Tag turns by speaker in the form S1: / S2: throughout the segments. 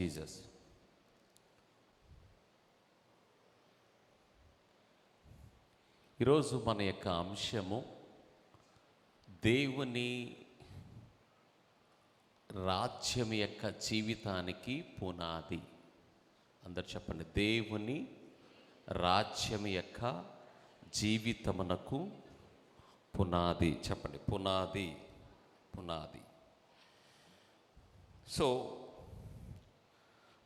S1: Jesus. ఈరోజు మన యొక్క అంశము దేవుని రాజ్యం యొక్క జీవితానికి పునాది. అందరు చెప్పండి, దేవుని రాజ్యం యొక్క జీవితమునకు పునాది. చెప్పండి, పునాది. పునాది. సో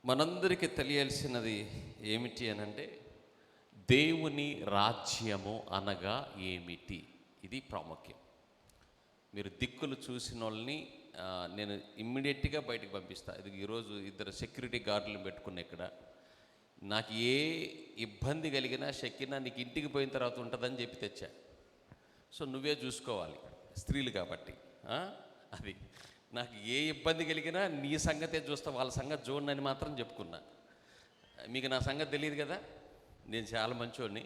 S1: మనందరికీ తెలియాల్సినది ఏమిటి అనంటే, దేవుని రాజ్యము అనగా ఏమిటి? ఇది ప్రాముఖ్యం. మీరు దిక్కులు చూసిన వాళ్ళని నేను ఇమ్మీడియట్గా బయటకు పంపిస్తాను. ఇది ఈరోజు ఇద్దరు సెక్యూరిటీ గార్డులను పెట్టుకున్న ఇక్కడ. నాకు ఏ ఇబ్బంది కలిగినా షెక్కినా నీకు ఇంటికి పోయిన తర్వాత ఉంటుందని చెప్పి తెచ్చా. సో నువ్వే చూసుకోవాలి, స్త్రీలు కాబట్టి. అది నాకు ఏ ఇబ్బంది కలిగినా నీ సంగతే చూస్తా, వాళ్ళ సంగతి చూడండి అని మాత్రం చెప్పుకున్నా. మీకు నా సంగతి తెలియదు కదా, నేను చాలా మంచోడిని,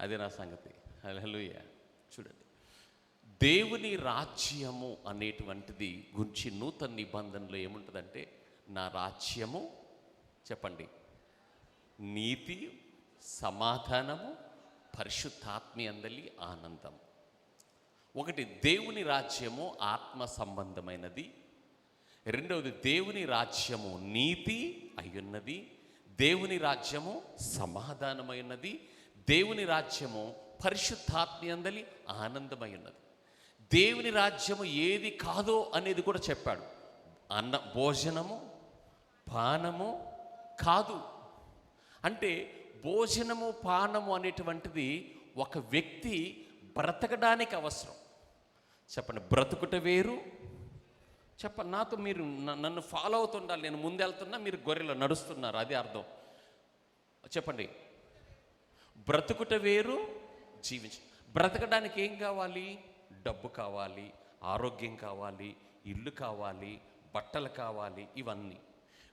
S1: అదే నా సంగతి. హల్లెలూయా. చూడండి, దేవుని రాజ్యము అనేటువంటిది గురించి నూతన నిబంధనలో ఏముంటుందంటే, నా రాజ్యము చెప్పండి నీతి, సమాధానము, పరిశుద్ధాత్మయందలి ఆనందం. ఒకటి, దేవుని రాజ్యము ఆత్మ సంబంధమైనది. రెండవది, దేవుని రాజ్యము నీతి అయ్యున్నది. దేవుని రాజ్యము సమాధానమైనది. దేవుని రాజ్యము పరిశుద్ధాత్మయందలి ఆనందమై ఉన్నది. దేవుని రాజ్యము ఏది కాదో అనేది కూడా చెప్పాడు. భోజనము పానము కాదు. అంటే భోజనము పానము అనేటువంటిది ఒక వ్యక్తి బ్రతకడానికి అవసరం. చెప్పండి, బ్రతుకుట వేరు. చెప్పండి, నాతో మీరు నన్ను ఫాలో అవుతుండాలి. నేను ముందెళ్తున్నా, మీరు గొర్రెలో నడుస్తున్నారు, అది అర్థం. చెప్పండి, బ్రతుకుట వేరు, జీవించ. బ్రతకడానికి ఏం కావాలి? డబ్బు కావాలి, ఆరోగ్యం కావాలి, ఇల్లు కావాలి, బట్టలు కావాలి. ఇవన్నీ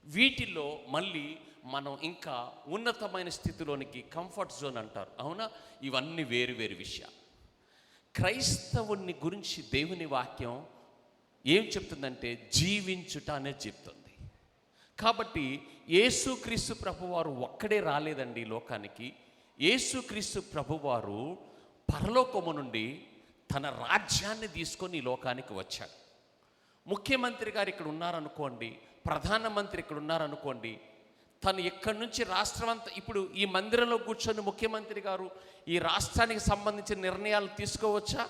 S1: వీటిలో మళ్ళీ మనం ఇంకా ఉన్నతమైన స్థితిలోనికి, కంఫర్ట్ జోన్ అంటారు, అవునా? ఇవన్నీ వేరు వేరు విషయాలు. క్రైస్తవుని గురించి దేవుని వాక్యం ఏం చెప్తుందంటే, జీవించుట అనేది చెప్తుంది. కాబట్టి యేసుక్రీస్తు ప్రభువారు ఒక్కడే రాలేదండి ఈ లోకానికి. యేసుక్రీస్తు ప్రభువారు పరలోకము నుండి తన రాజ్యాన్ని తీసుకొని ఈ లోకానికి వచ్చాడు. ముఖ్యమంత్రి గారు ఇక్కడ ఉన్నారనుకోండి, ప్రధానమంత్రి ఇక్కడ ఉన్నారనుకోండి, తను ఎక్కడి నుంచి రాష్ట్రం అంతా, ఇప్పుడు ఈ మందిరంలో కూర్చొని ముఖ్యమంత్రి గారు ఈ రాష్ట్రానికి సంబంధించిన నిర్ణయాలు తీసుకోవచ్చా?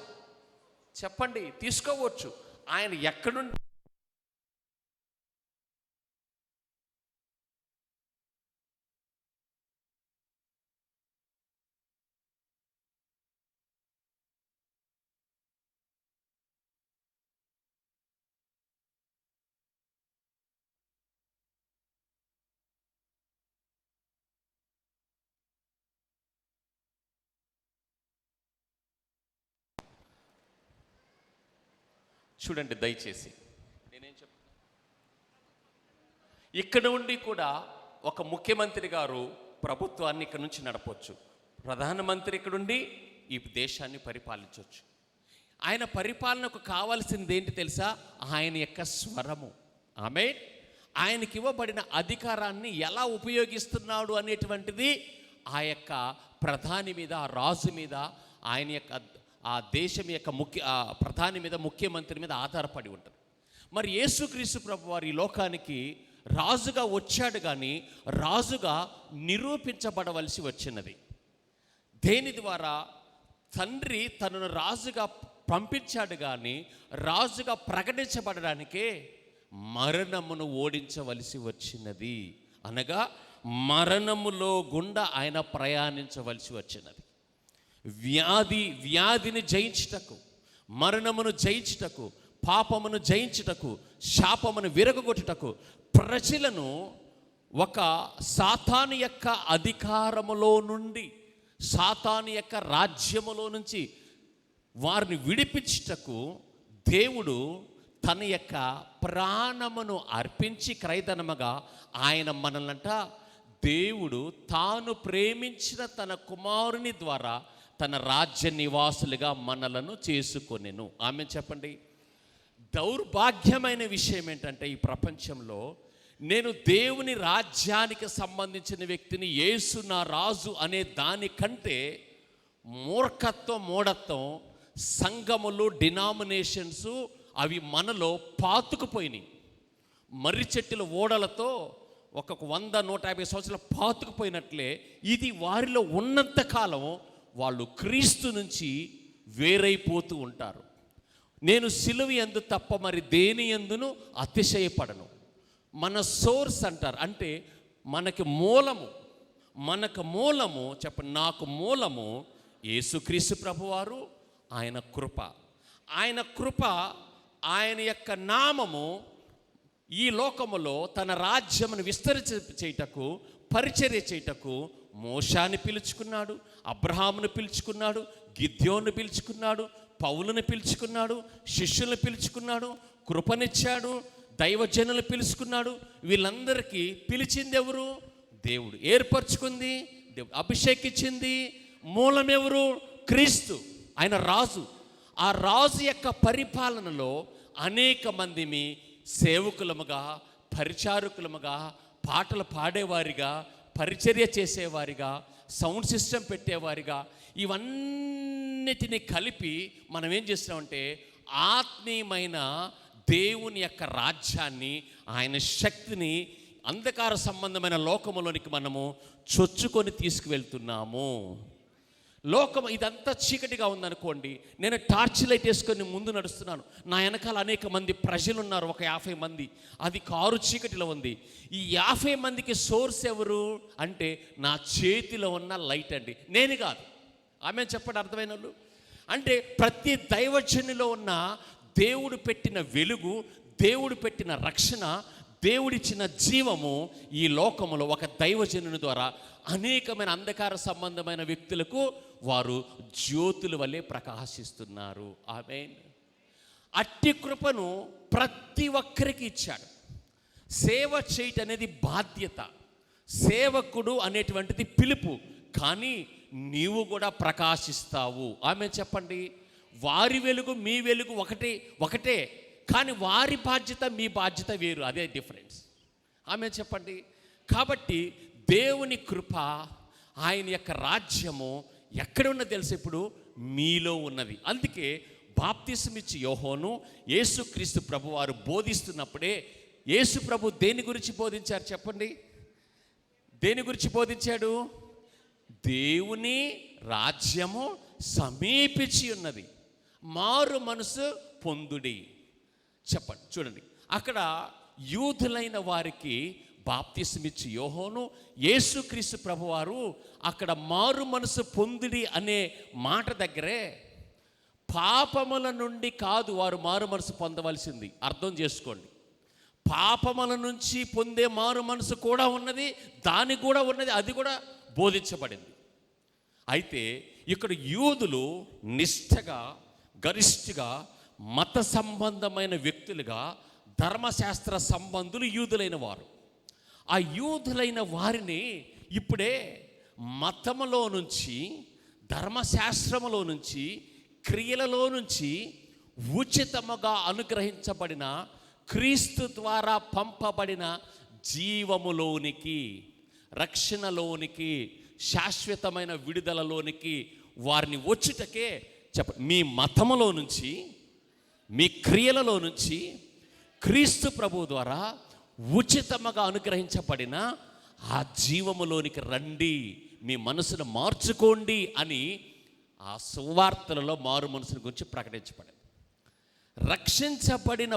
S1: చెప్పండి, తీసుకోవచ్చు. ఆయన ఎక్కడుండి చూడండి, దయచేసి నేనేం చెప్తున్నా, ఇక్కడ ఉండి కూడా ఒక ముఖ్యమంత్రి గారు ప్రభుత్వాన్ని ఇక్కడ నుంచి నడపవచ్చు. ప్రధానమంత్రి ఇక్కడుండి ఈ దేశాన్ని పరిపాలించవచ్చు. ఆయన పరిపాలనకు కావాల్సింది ఏంటి తెలుసా? ఆయన యొక్క స్వరము. ఆమేన్. ఆయనకి ఇవ్వబడిన అధికారాన్ని ఎలా ఉపయోగిస్తున్నాడు అనేటువంటిది ఆ యొక్క ప్రధాని మీద, ఆ రాజు మీద, ఆయన యొక్క ఆ దేశం యొక్క ప్రధాని మీద, ముఖ్యమంత్రి మీద ఆధారపడి ఉంటుంది. మరి యేసుక్రీస్తు ప్రభు వారు ఈ లోకానికి రాజుగా వచ్చాడు, కానీ రాజుగా నిరూపించబడవలసి వచ్చినది. దేని ద్వారా? తండ్రి తనను రాజుగా పంపించాడు, కానీ రాజుగా ప్రకటించబడడానికే మరణమును ఓడించవలసి వచ్చినది. అనగా మరణములో గుండా ఆయన ప్రయాణించవలసి వచ్చినది. వ్యాధిని జయించుటకు, మరణమును జయించుటకు, పాపమును జయించుటకు, శాపమును విరగొట్టుటకు, ప్రజలను ఒక సాతాను యొక్క అధికారములో నుండి, సాతాను యొక్క రాజ్యములో నుంచి వారిని విడిపించుటకు దేవుడు తన యొక్క ప్రాణమును అర్పించి క్రయధనముగా ఆయన మనల్నంట, దేవుడు తాను ప్రేమించిన తన కుమారుని ద్వారా తన రాజ్య నివాసులుగా మనలను చేసుకొనెను. ఆమె చెప్పండి. దౌర్భాగ్యమైన విషయం ఏంటంటే, ఈ ప్రపంచంలో నేను దేవుని రాజ్యానికి సంబంధించిన వ్యక్తిని, యేసు నా రాజు అనే దానికంటే మూర్ఖత్వం, మూఢత్వం, సంఘములు, డినామినేషన్స్ అవి మనలో పాతుకుపోయినాయి. మర్రి చెట్టుల ఓడలతో ఒక 100-150 సంవత్సరాలు పాతుకుపోయినట్లే ఇది వారిలో ఉన్నంత కాలం వాళ్ళు క్రీస్తు నుంచి వేరైపోతూ ఉంటారు. నేను సిలువ యందు తప్ప మరి దేని యందును అతిశయపడను. మన సోర్స్ అంటారు, అంటే మనకు మూలము చెప్పండి, నాకు మూలము యేసుక్రీస్తు ప్రభువారు, ఆయన కృప. ఆయన యొక్క నామము ఈ లోకములో తన రాజ్యమును చేయుటకు, పరిచర్య చేయుటకు మోషాని పిలుచుకున్నాడు, అబ్రహామును పిలుచుకున్నాడు, గిద్యోను పిలుచుకున్నాడు, పౌలుని పిలుచుకున్నాడు, శిష్యులను పిలుచుకున్నాడు, కృపనిచ్చాడు, దైవజనులు పిలుచుకున్నాడు. వీళ్ళందరికీ పిలిచింది ఎవరు? దేవుడు. ఏర్పరచుకుంది దేవుడు, అభిషేకించింది మూలం ఎవరు? క్రీస్తు. ఆయన రాజు. ఆ రాజు యొక్క పరిపాలనలో అనేక మందిని సేవకులముగా, పరిచారకులముగా, పాటలు పాడేవారిగా, పరిచర్య చేసేవారిగా, సౌండ్ సిస్టమ్ పెట్టేవారిగా, ఇవన్నిటిని కలిపి మనం ఏం చేస్తున్నామంటే ఆత్మీయమైన దేవుని యొక్క రాజ్యాన్ని, ఆయన శక్తిని అంధకార సంబంధమైన లోకములోనికి మనము చొచ్చుకొని తీసుకువెళ్తున్నాము. లోకం ఇదంతా చీకటిగా ఉందనుకోండి, నేను టార్చ్ లైట్ వేసుకొని ముందు నడుస్తున్నాను, నా వెనకాల అనేక మంది ప్రజలు ఉన్నారు, ఒక 50 మంది, అది కారు చీకటిలో ఉంది. ఈ 50 మందికి సోర్స్ ఎవరు అంటే నా చేతిలో ఉన్న లైట్ అండి, నేను కాదు. ఆమె చెప్పండి, అర్థమైన వాళ్ళు. అంటే ప్రతి దైవజనులో ఉన్న దేవుడు పెట్టిన వెలుగు, దేవుడు పెట్టిన రక్షణ, దేవుడిచ్చిన జీవము ఈ లోకములో ఒక దైవజనుని ద్వారా అనేకమైన అంధకార సంబంధమైన వ్యక్తులకు వారు జ్యోతుల వల్లే ప్రకాశిస్తున్నారు. ఆమేన్. అట్టి కృపను ప్రతి ఒక్కరికి ఇచ్చాడు. సేవ చేయటం అనేది బాధ్యత, సేవకుడు అనేటువంటిది పిలుపు. కానీ నీవు కూడా ప్రకాశిస్తావు. ఆమె చెప్పండి, వారి వెలుగు మీ వెలుగు ఒకటే, కానీ వారి బాధ్యత మీ బాధ్యత వేరు, అదే డిఫరెన్స్. ఆమె చెప్పండి. కాబట్టి దేవుని కృప, ఆయన యొక్క రాజ్యము ఎక్కడ ఉన్నది తెలుసు? ఇప్పుడు మీలో ఉన్నది. అందుకే బాప్తిసం ఇచ్చి యోహోను యేసుక్రీస్తు ప్రభు వారు బోధిస్తున్నప్పుడే, యేసు ప్రభు దేని గురించి బోధించారు చెప్పండి? దేని గురించి బోధించాడు? దేవుని రాజ్యము సమీపించి ఉన్నది, మారు మనసు పొందుడి. చెప్పండి, చూడండి, అక్కడ యూదులైన వారికి బాప్తిసమిచ్చి యోహోను యేసుక్రీస్తు ప్రభువారు అక్కడ మారు మనసు పొందుడి అనే మాట దగ్గరే పాపముల నుండి కాదు వారు మారు మనసు పొందవలసింది. అర్థం చేసుకోండి, పాపముల నుంచి పొందే మారు మనసు కూడా ఉన్నది, దాని కూడా ఉన్నది, అది కూడా బోధించబడింది. అయితే ఇక్కడ యూదులు నిష్ఠగా, గరిష్ఠగా మత సంబంధమైన వ్యక్తులుగా, ధర్మశాస్త్ర సంబంధులు యూదులైన వారు. ఆ యూదులైన వారిని ఇప్పుడే మతములో నుంచి, ధర్మశాస్త్రములో నుంచి, క్రియలలో నుంచి ఉచితముగా అనుగ్రహించబడిన క్రీస్తు ద్వారా పంపబడిన జీవములోనికి, రక్షణలోనికి, శాశ్వతమైన విడుదలలోనికి వారిని వచ్చుటకే మీ మతములో నుంచి, మీ క్రియలలో నుంచి క్రీస్తు ప్రభు ద్వారా ఉచితముగా అనుగ్రహించబడిన ఆ జీవములోనికి రండి, మీ మనసును మార్చుకోండి అని ఆ సువార్తలలో మారు మనసుని గురించి ప్రకటించబడింది. రక్షించబడిన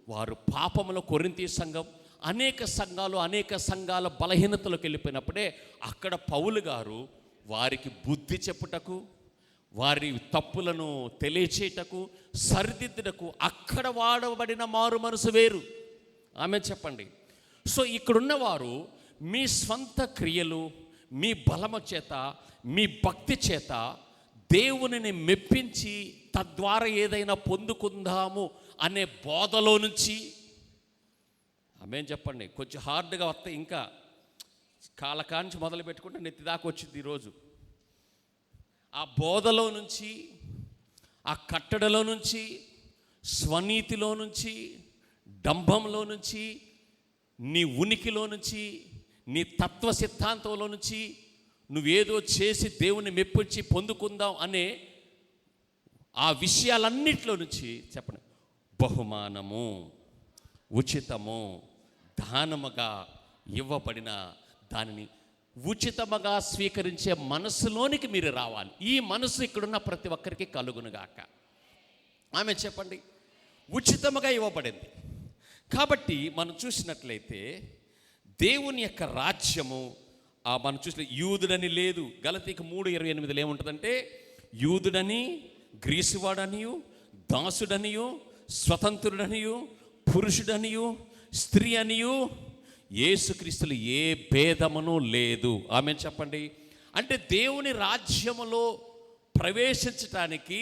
S1: వారు పాపములో కొరింథీ సంఘం, అనేక సంఘాల బలహీనతలోకి వెళ్ళిపోయినప్పుడే అక్కడ పౌలు గారు వారికి బుద్ధి చెప్పుటకు, వారి తప్పులను తెలియచేయటకు, సరిదిద్దుటకు అక్కడ వాడబడిన మారు మనసు వేరు. ఆమె చెప్పండి. సో ఇక్కడున్నవారు మీ స్వంత క్రియలు, మీ బలము చేత, మీ భక్తి చేత దేవునిని మెప్పించి తద్వారా ఏదైనా పొందుకుందాము అనే బోధలో నుంచి, ఆమె చెప్పండి, కొంచెం హార్డ్గా వస్తే ఇంకా కాలకాంచి మొదలు పెట్టుకుంటే నెత్తి దాకా వచ్చింది ఈరోజు. ఆ బోధలో నుంచి, ఆ కట్టడలో నుంచి, స్వనీతిలో నుంచి, డంభంలో నుంచి నీ ఉనికిలో నుంచి, నీ తత్వ సిద్ధాంతంలో నుంచి నువ్వేదో చేసి దేవుని మెప్పించి పొందుకుందాం అనే ఆ విషయాలన్నిటిలో నుంచి చెప్పండి, బహుమానము, ఉచితము, దానముగా ఇవ్వబడిన దానిని ఉచితముగా స్వీకరించే మనసులోనికి మీరు రావాలి. ఈ మనసు ఇక్కడున్న ప్రతి ఒక్కరికి కలుగునుగాక. ఆమె చెప్పండి, ఉచితముగా ఇవ్వబడింది. కాబట్టి మనం చూసినట్లయితే దేవుని యొక్క రాజ్యము మనం చూసిన యూదుడని లేదు. గలతీకి 3:28 ఏముంటుందంటే, యూదుడని, గ్రీసువాడనియు, దాసుడనియు, స్వతంత్రుడనియు, పురుషుడనియు, స్త్రీ అనియు యేసుక్రీస్తులు ఏ భేదమును లేదు. ఆమె చెప్పండి. అంటే దేవుని రాజ్యములో ప్రవేశించటానికి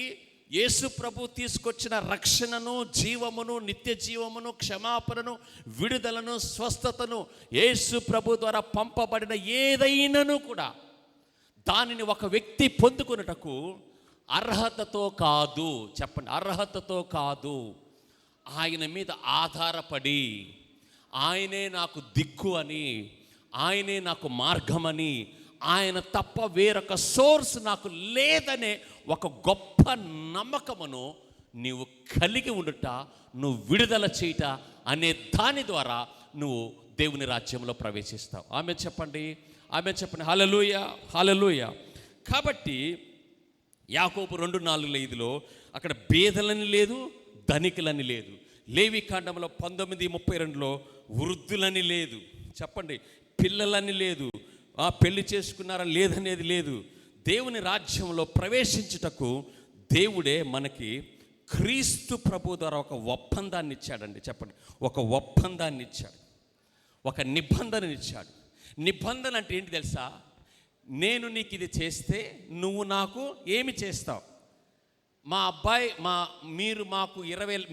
S1: యేసు ప్రభు తీసుకొచ్చిన రక్షణను, జీవమును, నిత్య జీవమును, క్షమాపణను, విడుదలను, స్వస్థతను యేసు ప్రభు ద్వారా పంపబడిన ఏదైనాను కూడా దానిని ఒక వ్యక్తి పొందుకొనుటకు అర్హతతో కాదు. చెప్పండి, అర్హతతో కాదు. ఆయన మీద ఆధారపడి, ఆయనే నాకు దిక్కు అని, ఆయనే నాకు మార్గమని, ఆయన తప్ప వేరొక సోర్స్ నాకు లేదనే ఒక గొప్ప నమ్మకమును నీవు కలిగి ఉండుట, నువ్వు విడుదల చేయుట అనే దాని ద్వారా నువ్వు దేవుని రాజ్యంలో ప్రవేశిస్తావు. ఆమె చెప్పండి, ఆమె చెప్పండి. హల్లెలూయా, హల్లెలూయా. కాబట్టి యాకోబు 2:4-5లో అక్కడ బేదలని లేదు, ధనికులని లేదు. లేవి కాండంలో 19:32లో వృద్ధులని లేదు. చెప్పండి, పిల్లలని లేదు, పెళ్లి చేసుకున్నారా లేదనేది లేదు. దేవుని రాజ్యంలో ప్రవేశించుటకు దేవుడే మనకి క్రీస్తు ప్రభు ద్వారా ఒక ఒప్పందాన్ని ఇచ్చాడండి. చెప్పండి, ఒక ఒప్పందాన్ని ఇచ్చాడు, ఒక నిబంధనని ఇచ్చాడు. నిబంధన అంటే ఏంటి తెలుసా? నేను నీకు ఇది చేస్తే నువ్వు నాకు ఏమి చేస్తావు? మా అబ్బాయి మీరు మాకు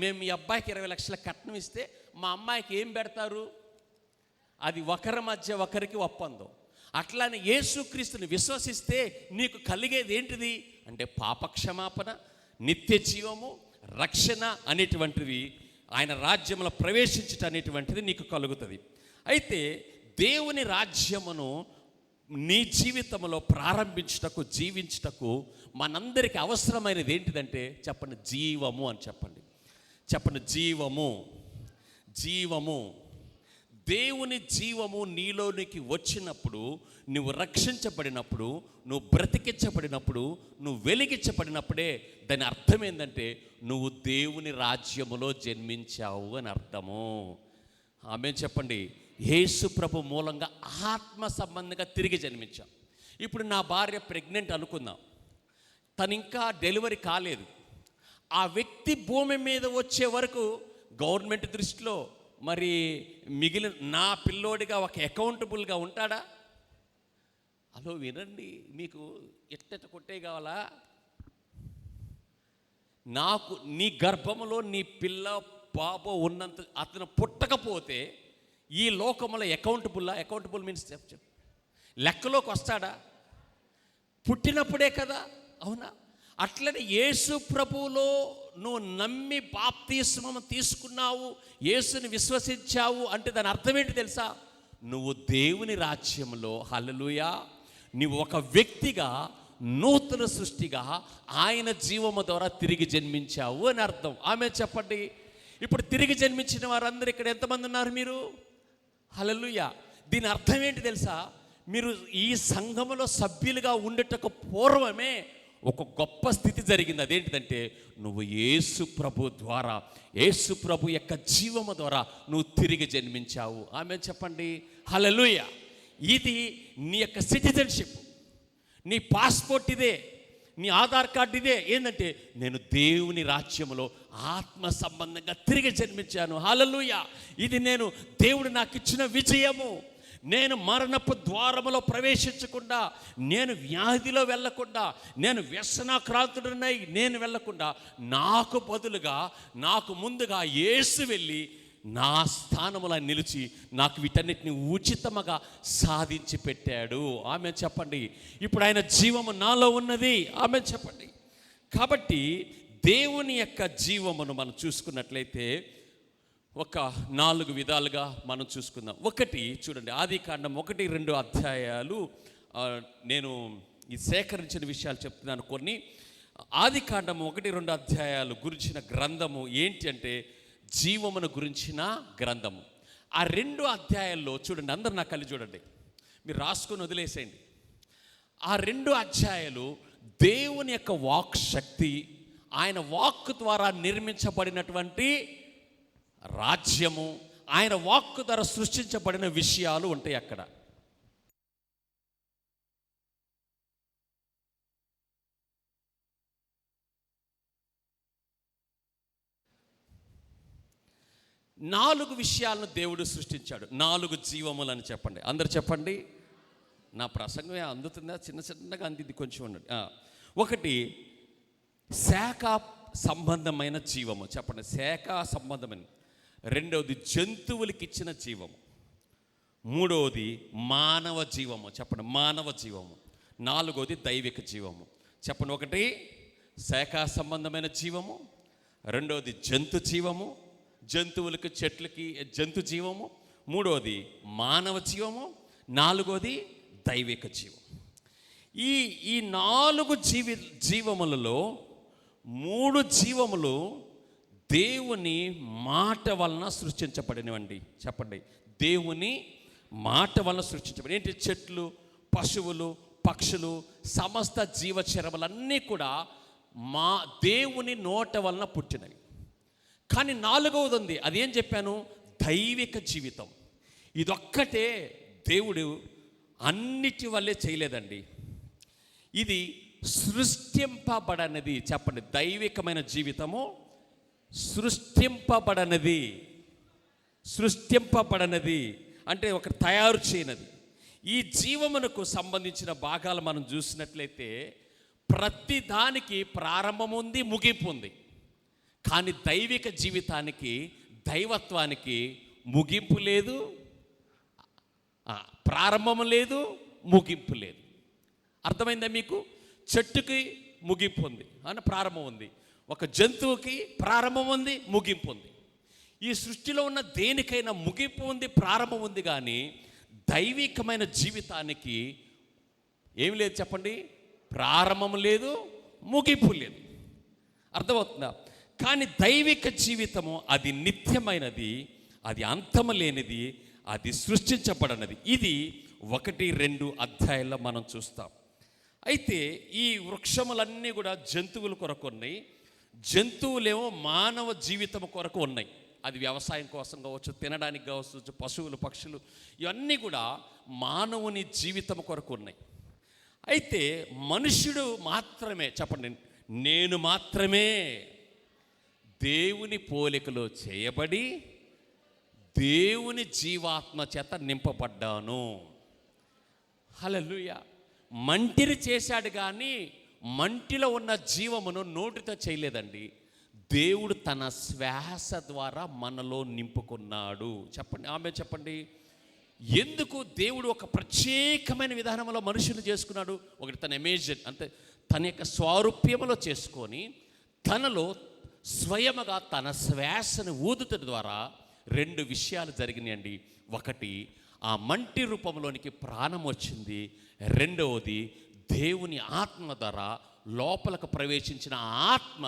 S1: మేము మీ అబ్బాయికి 20 లక్షల కట్నం ఇస్తే మా అమ్మాయికి ఏం పెడతారు? అది ఒకరి మధ్య ఒకరికి ఒప్పందం. అట్లానే యేసుక్రీస్తుని విశ్వసిస్తే నీకు కలిగేది ఏంటిది అంటే పాపక్షమాపణ, నిత్య జీవము, రక్షణ అనేటువంటివి, ఆయన రాజ్యంలో ప్రవేశించటం అనేటువంటిది నీకు కలుగుతుంది. అయితే దేవుని రాజ్యమును నీ జీవితంలో ప్రారంభించుటకు, జీవించుటకు మనందరికీ అవసరమైనది ఏంటిదంటే చెప్పండి, జీవము అని చెప్పండి. చెప్పండి, జీవము. జీవము, దేవుని జీవము నీలోనికి వచ్చినప్పుడు, నువ్వు రక్షించబడినప్పుడు, నువ్వు బ్రతికించబడినప్పుడు, నువ్వు వెలిగించబడినప్పుడే దాని అర్థం ఏంటంటే నువ్వు దేవుని రాజ్యములో జన్మించావు అని అర్థము. ఆమె చెప్పండి. యేసు ప్రభు మూలంగా ఆత్మ సంబంధంగా తిరిగి జన్మించాం. ఇప్పుడు నా భార్య ప్రెగ్నెంట్ అనుకుందాం, తను ఇంకా డెలివరీ కాలేదు. ఆ వ్యక్తి భూమి మీద వచ్చే వరకు గవర్నమెంట్ దృష్టిలో మరి మిగిలిన నా పిల్లోడిగా ఒక అకౌంటబుల్గా ఉంటాడా? అదో వినండి, మీకు ఎట్ట కొట్టే కావాలా? నాకు నీ గర్భములో నీ పిల్ల బాబో ఉన్నంత అతను పుట్టకపోతే ఈ లోకములో అకౌంటబుల్ మీన్స్ చెప్పు, లెక్కలోకి వస్తాడా? పుట్టినప్పుడే కదా, అవునా? అట్లనే యేసు ప్రభువులో నువ్వు నమ్మి బాప్తిస్మం తీసుకున్నావు, యేసుని విశ్వసించావు అంటే దాని అర్థం ఏంటి తెలుసా? నువ్వు దేవుని రాజ్యంలో, హల్లెలూయా, నువ్వు ఒక వ్యక్తిగా, నూతన సృష్టిగా ఆయన జీవము ద్వారా తిరిగి జన్మించావు అని అర్థం. ఆమె చెప్పండి. ఇప్పుడు తిరిగి జన్మించిన వారందరూ ఇక్కడ ఎంతమంది ఉన్నారు మీరు? హల్లెలూయా. దీని అర్థం ఏంటి తెలుసా? మీరు ఈ సంఘములో సభ్యులుగా ఉండేటకు పూర్వమే ఒక గొప్ప స్థితి జరిగింది. అదేంటిదంటే నువ్వు యేసు ప్రభు ద్వారా, యేసు ప్రభు యొక్క జీవము ద్వారా నువ్వు తిరిగి జన్మించావు. ఆమె చెప్పండి, హల్లెలూయా. ఇది నీ యొక్క సిటిజన్షిప్, నీ పాస్పోర్ట్ ఇదే, నీ ఆధార్ కార్డు ఇదే. ఏంటంటే నేను దేవుని రాజ్యములో ఆత్మ సంబంధంగా తిరిగి జన్మించాను. హల్లెలూయా. ఇది నేను దేవుడు నాకు ఇచ్చిన విజయము. నేను మరణపు ద్వారములో ప్రవేశించకుండా, నేను వ్యాధిలో వెళ్ళకుండా, నేను వ్యసనాక్రాంతుడనై నేను వెళ్ళకుండా, నాకు బదులుగా, నాకు ముందుగా యేసు వెళ్ళి నా స్థానములో నిలిచి నాకు వీటన్నిటిని ఉచితముగా సాధించి పెట్టాడు. ఆమె చెప్పండి. ఇప్పుడు ఆయన జీవము నాలో ఉన్నది. ఆమె చెప్పండి. కాబట్టి దేవుని యొక్క జీవమును మనం చూసుకున్నట్లయితే ఒక 4 విధాలుగా మనం చూసుకుందాం. ఒకటి చూడండి, ఆదికాండం 1-2 అధ్యాయాలు నేను ఈ సేకరించిన విషయాలు చెప్తున్నాను. కొన్ని ఆదికాండం 1-2 అధ్యాయాలు గురించిన గ్రంథము ఏంటి అంటే జీవమును గురించిన గ్రంథము. ఆ 2 అధ్యాయాల్లో చూడండి, అందరు నా కళ్ళు చూడండి, మీరు రాసుకొని వదిలేసేయండి. ఆ 2 అధ్యాయాలు దేవుని యొక్క వాక్ శక్తి, ఆయన వాక్ ద్వారా నిర్మించబడినటువంటి రాజ్యము, ఆయన వాక్ ద్వారా సృష్టించబడిన విషయాలు ఉంటాయి అక్కడ. నాలుగు విషయాలను దేవుడు సృష్టించాడు. 4 జీవములని చెప్పండి, అందరు చెప్పండి. నా ప్రసంగం అందుతుందా? చిన్నగా అందింది, కొంచెం ఉండండి. ఒకటి శాఖ సంబంధమైన జీవము, చెప్పండి, శాఖ సంబంధమైన. రెండవది జంతువులకి ఇచ్చిన జీవము. మూడవది మానవ జీవము, చెప్పండి, మానవ జీవము. నాలుగవది దైవిక జీవము, చెప్పండి. ఒకటి శాఖ సంబంధమైన జీవము, రెండవది జంతు జీవము, జంతువులకి చెట్లకి జంతు జీవము, మూడవది మానవ జీవము, నాలుగవది దైవిక జీవం. ఈ 4 జీవములలో 3 జీవములు దేవుని మాట వలన సృష్టించబడినవండి, చెప్పండి. దేవుని మాట వలన సృష్టించబడి ఏంటి? చెట్లు, పశువులు, పక్షులు, సమస్త జీవచరములన్నీ కూడా దేవుని నోట వలన పుట్టినవి. కానీ 4వది ఉంది, అదేం చెప్పాను? దైవిక జీవితం. ఇదొక్కటే దేవుడు అన్నిటి వల్లే చేయలేదండి. ఇది సృష్టింపబడనది, చెప్పండి. దైవికమైన జీవితము సృష్టింపబడనది అంటే ఒక తయారు చేయనది. ఈ జీవమునకు సంబంధించిన భాగాలు మనం చూసినట్లయితే ప్రతి దానికి ప్రారంభం ఉంది, ముగింపు ఉంది. కానీ దైవిక జీవితానికి, దైవత్వానికి ముగింపు లేదు, ప్రారంభం లేదు, ముగింపు లేదు. అర్థమైందా మీకు? చెట్టుకి ముగింపు ఉంది అని ప్రారంభం ఉంది, ఒక జంతువుకి ప్రారంభం ఉంది, ముగింపు ఉంది. ఈ సృష్టిలో ఉన్న దేనికైనా ముగింపు ఉంది, ప్రారంభం ఉంది. కానీ దైవికమైన జీవితానికి ఏమి లేదు, చెప్పండి, ప్రారంభం లేదు, ముగింపు లేదు. అర్థమవుతుందా? కానీ దైవిక జీవితము అది నిత్యమైనది, అది అంతము లేనిది, అది సృష్టించబడినది. ఇది 1-2 అధ్యాయాల్లో మనం చూస్తాం. అయితే ఈ వృక్షములన్నీ కూడా జంతువుల కొరకు ఉన్నాయి. జంతువులేమో మానవ జీవితం కొరకు ఉన్నాయి. అది వ్యవసాయం కోసం కావచ్చు, తినడానికి కావచ్చు, పశువులు, పక్షులు, ఇవన్నీ కూడా మానవుని జీవితం కొరకు ఉన్నాయి. అయితే మనుష్యుడు మాత్రమే, చెప్పండి, నేను మాత్రమే దేవుని పోలికలో చేయబడి దేవుని జీవాత్మ చేత నింపబడ్డాను. హల్లెలూయా. మంటిని చేశాడు కానీ మంటిలో ఉన్న జీవమును నోటితో చేయలేదండి. దేవుడు తన శ్వాస ద్వారా మనలో నింపుకున్నాడు. చెప్పండి, ఆమె చెప్పండి. ఎందుకు దేవుడు ఒక ప్రత్యేకమైన విధానంలో మనుషులు చేసుకున్నాడు? ఒకటి తన ఇమేజ్ అంటే తన యొక్క స్వారూప్యములో చేసుకొని తనలో స్వయముగా తన శ్వాసను ఊదుట ద్వారా 2 విషయాలు జరిగినాయండి. ఒకటి, ఆ మంటి రూపంలోనికి ప్రాణం వచ్చింది. రెండవది, దేవుని ఆత్మ ద్వారా లోపలకు ప్రవేశించిన ఆత్మ,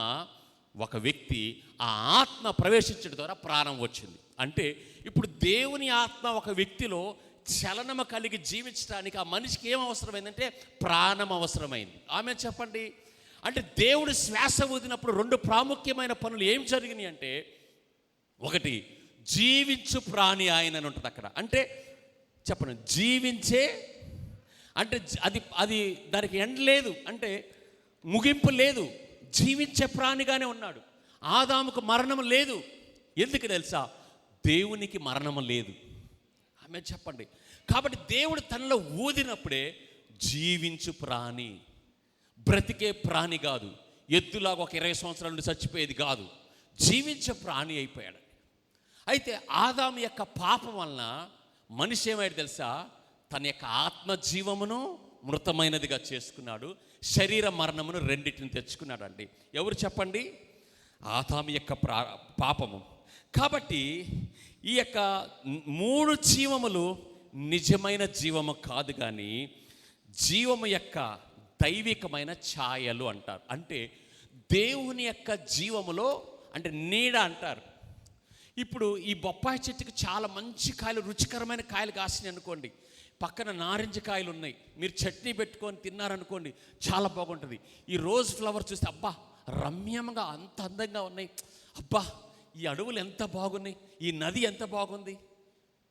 S1: ఒక వ్యక్తి ఆ ఆత్మ ప్రవేశించడం ద్వారా ప్రాణం వచ్చింది. అంటే ఇప్పుడు దేవుని ఆత్మ ఒక వ్యక్తిలో చలనము కలిగి జీవించడానికి ఆ మనిషికి ఏం అవసరమైందంటే ప్రాణం అవసరమైంది. ఆమె చెప్పండి. అంటే దేవుడు శ్వాస ఊదినప్పుడు 2 ప్రాముఖ్యమైన పనులు ఏం జరిగినాయి అంటే, ఒకటి జీవించు ప్రాణి ఆయన అని ఉంటుంది అక్కడ. అంటే చెప్పండి, జీవించే అంటే అది దానికి ఎండ్ లేదు, అంటే ముగింపు లేదు, జీవించే ప్రాణిగానే ఉన్నాడు. ఆదాముకు మరణం లేదు. ఎందుకు తెలుసా? దేవునికి మరణం లేదు. ఆమె చెప్పండి. కాబట్టి దేవుడు తనలో ఊదినప్పుడే జీవించు ప్రాణి, బ్రతికే ప్రాణి కాదు. ఎద్దులాగా ఒక 20 సంవత్సరాల నుండి చచ్చిపోయేది కాదు, జీవించే ప్రాణి అయిపోయాడు. అయితే ఆదాము యొక్క పాపం వలన మనిషి ఏమైంది తెలుసా? తన యొక్క ఆత్మజీవమును మృతమైనదిగా చేసుకున్నాడు, శరీర మరణమును రెండింటిని తెచ్చుకున్నాడు అండి. ఎవరు చెప్పండి? ఆదాము యొక్క పాపము. కాబట్టి ఈ యొక్క 3 జీవములు నిజమైన జీవము కాదు, కానీ జీవము యొక్క దైవికమైన ఛాయలు అంటారు. అంటే దేవుని యొక్క జీవములో, అంటే నీడ అంటారు. ఇప్పుడు ఈ బొప్పాయి చెట్టుకి చాలా మంచి కాయలు, రుచికరమైన కాయలు కాసినాయి అనుకోండి, పక్కన నారింజ కాయలు ఉన్నాయి, మీరు చట్నీ పెట్టుకొని తిన్నారనుకోండి, చాలా బాగుంటుంది. ఈ రోజ్ ఫ్లవర్ చూస్తే అబ్బా రమ్యంగా అంత అందంగా ఉన్నాయి, అబ్బా ఈ అడవులు ఎంత బాగున్నాయి, ఈ నది ఎంత బాగుంది.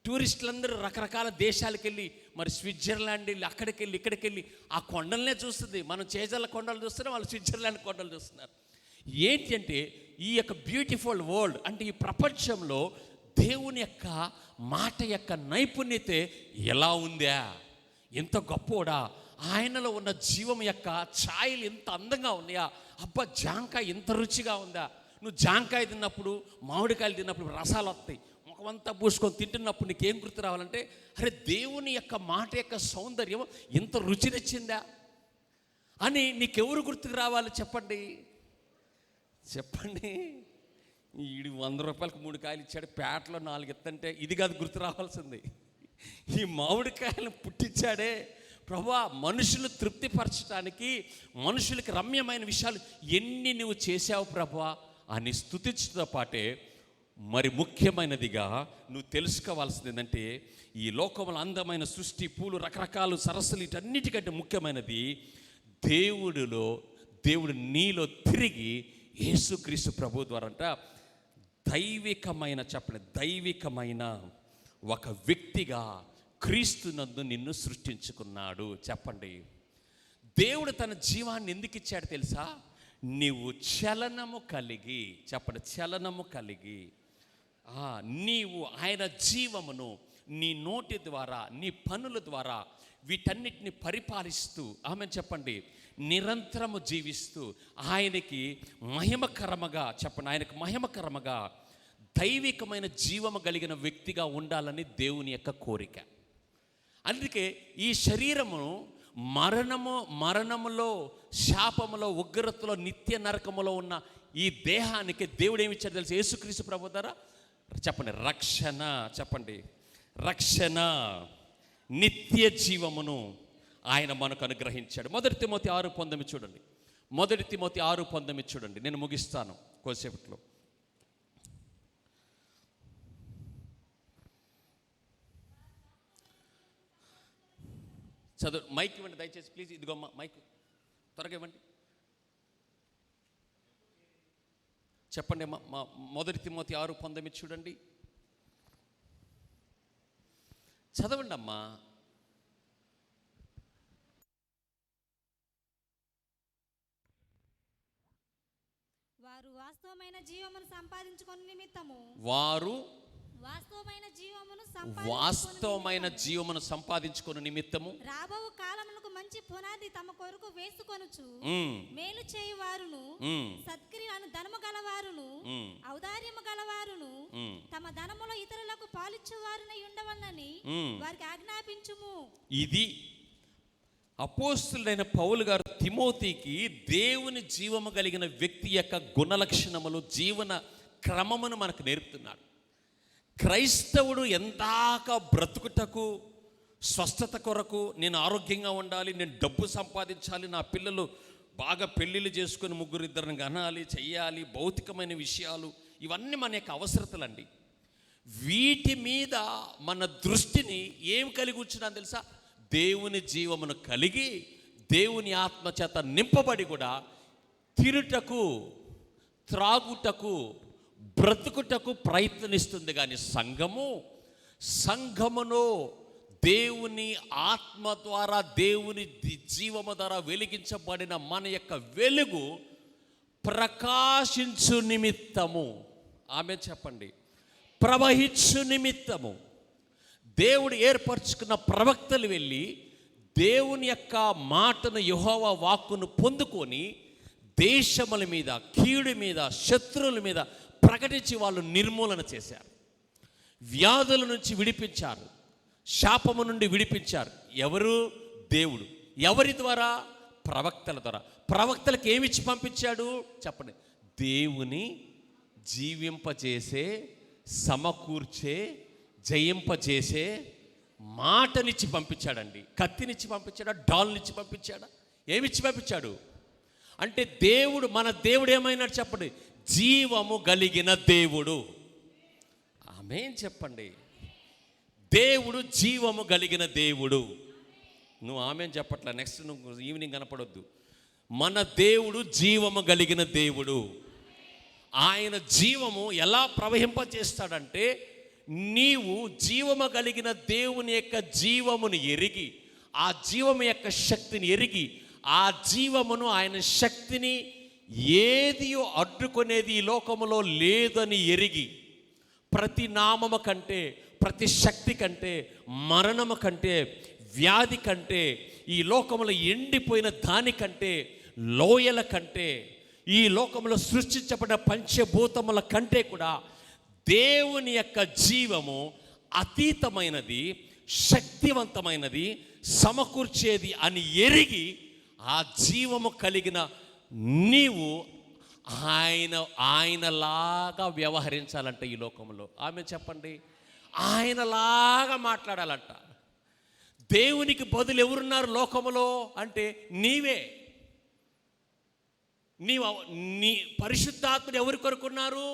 S1: టూరిస్టులందరూ రకరకాల దేశాలకు వెళ్ళి, మరి స్విట్జర్లాండ్ వెళ్ళి, అక్కడికి వెళ్ళి ఇక్కడికి వెళ్ళి ఆ కొండలనే చూస్తుంది. మనం చేజల్ల కొండలు చూస్తున్నాం, వాళ్ళు స్విట్జర్లాండ్ కొండలు చూస్తున్నారు. ఏంటి అంటే ఈ యొక్క బ్యూటిఫుల్ వరల్డ్, అంటే ఈ ప్రపంచంలో దేవుని యొక్క మాట యొక్క నైపుణ్యత ఎలా ఉందా, ఎంత గొప్పోడా, ఆయనలో ఉన్న జీవం యొక్క ఛాయలు ఎంత అందంగా ఉన్నాయా, అబ్బా జాంకాయ ఎంత రుచిగా ఉందా. నువ్వు జాంకాయ తిన్నప్పుడు, మామిడికాయలు తిన్నప్పుడు రసాలు వస్తాయి, ముఖమంతా పూసుకొని తింటున్నప్పుడు నీకేం గుర్తు రావాలంటే, అరే దేవుని యొక్క మాట యొక్క సౌందర్యం ఎంత రుచినిచ్చిందా అని నీకెవరు గుర్తుకు రావాలి చెప్పండి. ఈడు 100 రూపాయలకు 3 కాయలు ఇచ్చాడు, పేటలో 4 ఎత్తంటే ఇది కాదు గుర్తు రావాల్సింది. ఈ మామిడికాయలను పుట్టించాడే ప్రభువా, మనుషులు తృప్తిపరచడానికి, మనుషులకి రమ్యమైన విషయాలు ఎన్ని నువ్వు చేశావు ప్రభువా అని స్తుతించడంతో పాటే, మరి ముఖ్యమైనదిగా నువ్వు తెలుసుకోవాల్సింది ఏంటంటే, ఈ లోకంలో అందమైన సృష్టి, పూలు, రకరకాల సరస్సులు, వీటన్నిటికంటే ముఖ్యమైనది దేవుడు నీలో తిరిగి యేసుక్రీస్తు ప్రభు ద్వారా అంట దైవికమైన, చెప్పండి, దైవికమైన ఒక వ్యక్తిగా క్రీస్తునందు నిన్ను సృష్టించుకున్నాడు. చెప్పండి, దేవుడు తన జీవాన్ని ఎందుకు ఇచ్చాడు తెలుసా? నీవు చలనము కలిగి, చెప్పండి, చలనము కలిగి నీవు ఆయన జీవమును నీ నోటి ద్వారా, నీ పనుల ద్వారా వీటన్నిటిని పరిపాలిస్తూ, ఆమె చెప్పండి, నిరంతరము జీవిస్తూ ఆయనకి మహిమకరముగా, చెప్పండి, ఆయనకు మహిమకరముగా దైవికమైన జీవము కలిగిన వ్యక్తిగా ఉండాలని దేవుని యొక్క కోరిక. అందుకే ఈ శరీరమును మరణములో, శాపములో, ఉగ్రతలో, నిత్య నరకములో ఉన్న ఈ దేహానికి దేవుడు ఏమి ఇచ్చాడు తెలుసు? యేసుక్రీస్తు ప్రభు ద్వారా, చెప్పండి, రక్షణ, చెప్పండి, రక్షణ, నిత్య జీవమును ఆయన మనకు అనుగ్రహించాడు. 1 తిమోతి 6:19 చూడండి. 1 తిమోతి 6:19 చూడండి. నేను ముగిస్తాను కొద్దిసేపట్లో. చదువు, మైక్ ఇవ్వండి దయచేసి ప్లీజ్. ఇదిగోమ్మ మైక్ త్వరగా ఇవ్వండి. చెప్పండి అమ్మా. 1 తిమోతి 6:19 చూడండి, చదవండి అమ్మా.
S2: వారు వాస్తవమైన జీవమును సంపాదించుకొని నిమిత్తము,
S1: వాస్తవమైన జీవమును సంపాదించుకొని నిమిత్తము
S2: రాబో కాలమునకు మంచి పునాది తమ కొరకు వేసుకొనుచు, మేలు చేయువారును, సత్క్రియలను ధనము గలవారును, ఔదార్యము గలవారును, తమ ధనములో ఇతరులకు పాలిచ్చువారునై ఉండవలనని వారికి ఆజ్ఞాపించుము.
S1: ఇది అపోస్తులైన పౌలు గారు తిమోతికి దేవుని జీవము కలిగిన వ్యక్తి యొక్క గుణలక్షణములు, జీవన క్రమమును మనకు నేర్పుతున్నాడు. క్రైస్తవుడు ఎందాక బ్రతుకుటకు, స్వస్థత కొరకు, నేను ఆరోగ్యంగా ఉండాలి, నేను డబ్బు సంపాదించాలి, నా పిల్లలు బాగా పెళ్ళిళ్ళు చేసుకొని 3-2 కనాలి, చెయ్యాలి, భౌతికమైన విషయాలు, ఇవన్నీ మన యొక్క అవసరతలండి. వీటి మీద మన దృష్టిని ఏం కలిగి ఉంచున్నాను తెలుసా? దేవుని జీవమును కలిగి, దేవుని ఆత్మ చేత నింపబడి కూడా తిరుటకు, త్రాగుటకు, బ్రతుకుటకు ప్రయత్నిస్తుంది. కానీ సంఘమును దేవుని ఆత్మ ద్వారా, దేవుని జీవము ద్వారా వెలిగించబడిన మన యొక్క వెలుగు ప్రకాశించు నిమిత్తము, ఆమె చెప్పండి, ప్రవహించు నిమిత్తము దేవుడు ఏర్పరచుకున్న ప్రవక్తలు వెళ్ళి దేవుని యొక్క మాటను, యెహోవా వాక్కును పొందుకొని దేశముల మీద, కీడు మీద, శత్రువుల మీద ప్రకటించి వాళ్ళు నిర్మూలన చేశారు. వ్యాధుల నుంచి విడిపించారు, శాపము నుండి విడిపించారు. ఎవరు? దేవుడు. ఎవరి ద్వారా? ప్రవక్తల ద్వారా. ప్రవక్తలకు ఏమిచ్చి పంపించాడు చెప్పండి? దేవుని జీవింపజేసే సమకూర్చే, జయింపజేసే మాటనిచ్చి పంపించాడండి. కత్తినిచ్చి పంపించాడా, డాల్నిచ్చి పంపించాడా, ఏమిచ్చి పంపించాడు అంటే దేవుడు, మన దేవుడు ఏమైనాడు చెప్పండి? జీవము కలిగిన దేవుడు. ఆమేన్ చెప్పండి. దేవుడు జీవము కలిగిన దేవుడు. నువ్వు ఆమేన్ చెప్పట్లా, నెక్స్ట్ నువ్వు ఈవినింగ్ కనపడొద్దు. మన దేవుడు జీవము కలిగిన దేవుడు. ఆయన జీవము ఎలా ప్రవహింపచేస్తాడంటే, నీవు జీవము కలిగిన దేవుని యొక్క జీవమును ఎరిగి, ఆ జీవము యొక్క శక్తిని ఎరిగి, ఆ జీవమును, ఆయన శక్తిని ఏది అడ్డుకునేది ఈ లోకములో లేదని ఎరిగి, ప్రతి నామము కంటే, ప్రతి శక్తి కంటే, మరణము కంటే, వ్యాధి కంటే, ఈ లోకములో ఎండిపోయిన దానికంటే, లోయల కంటే, ఈ లోకంలో సృష్టించబడిన పంచభూతముల కంటే కూడా దేవుని యొక్క జీవము అతీతమైనది, శక్తివంతమైనది, సమకూర్చేది అని ఎరిగి, ఆ జీవము కలిగిన నీవు ఆయనలాగా వ్యవహరించాలంట ఈ లోకంలో. ఆమె చెప్పండి, ఆయనలాగా మాట్లాడాలంట. దేవునికి బదులు ఎవరున్నారు లోకములో అంటే నీవే. నీ పరిశుద్ధాత్ముడు ఎవరి కొరకున్నారు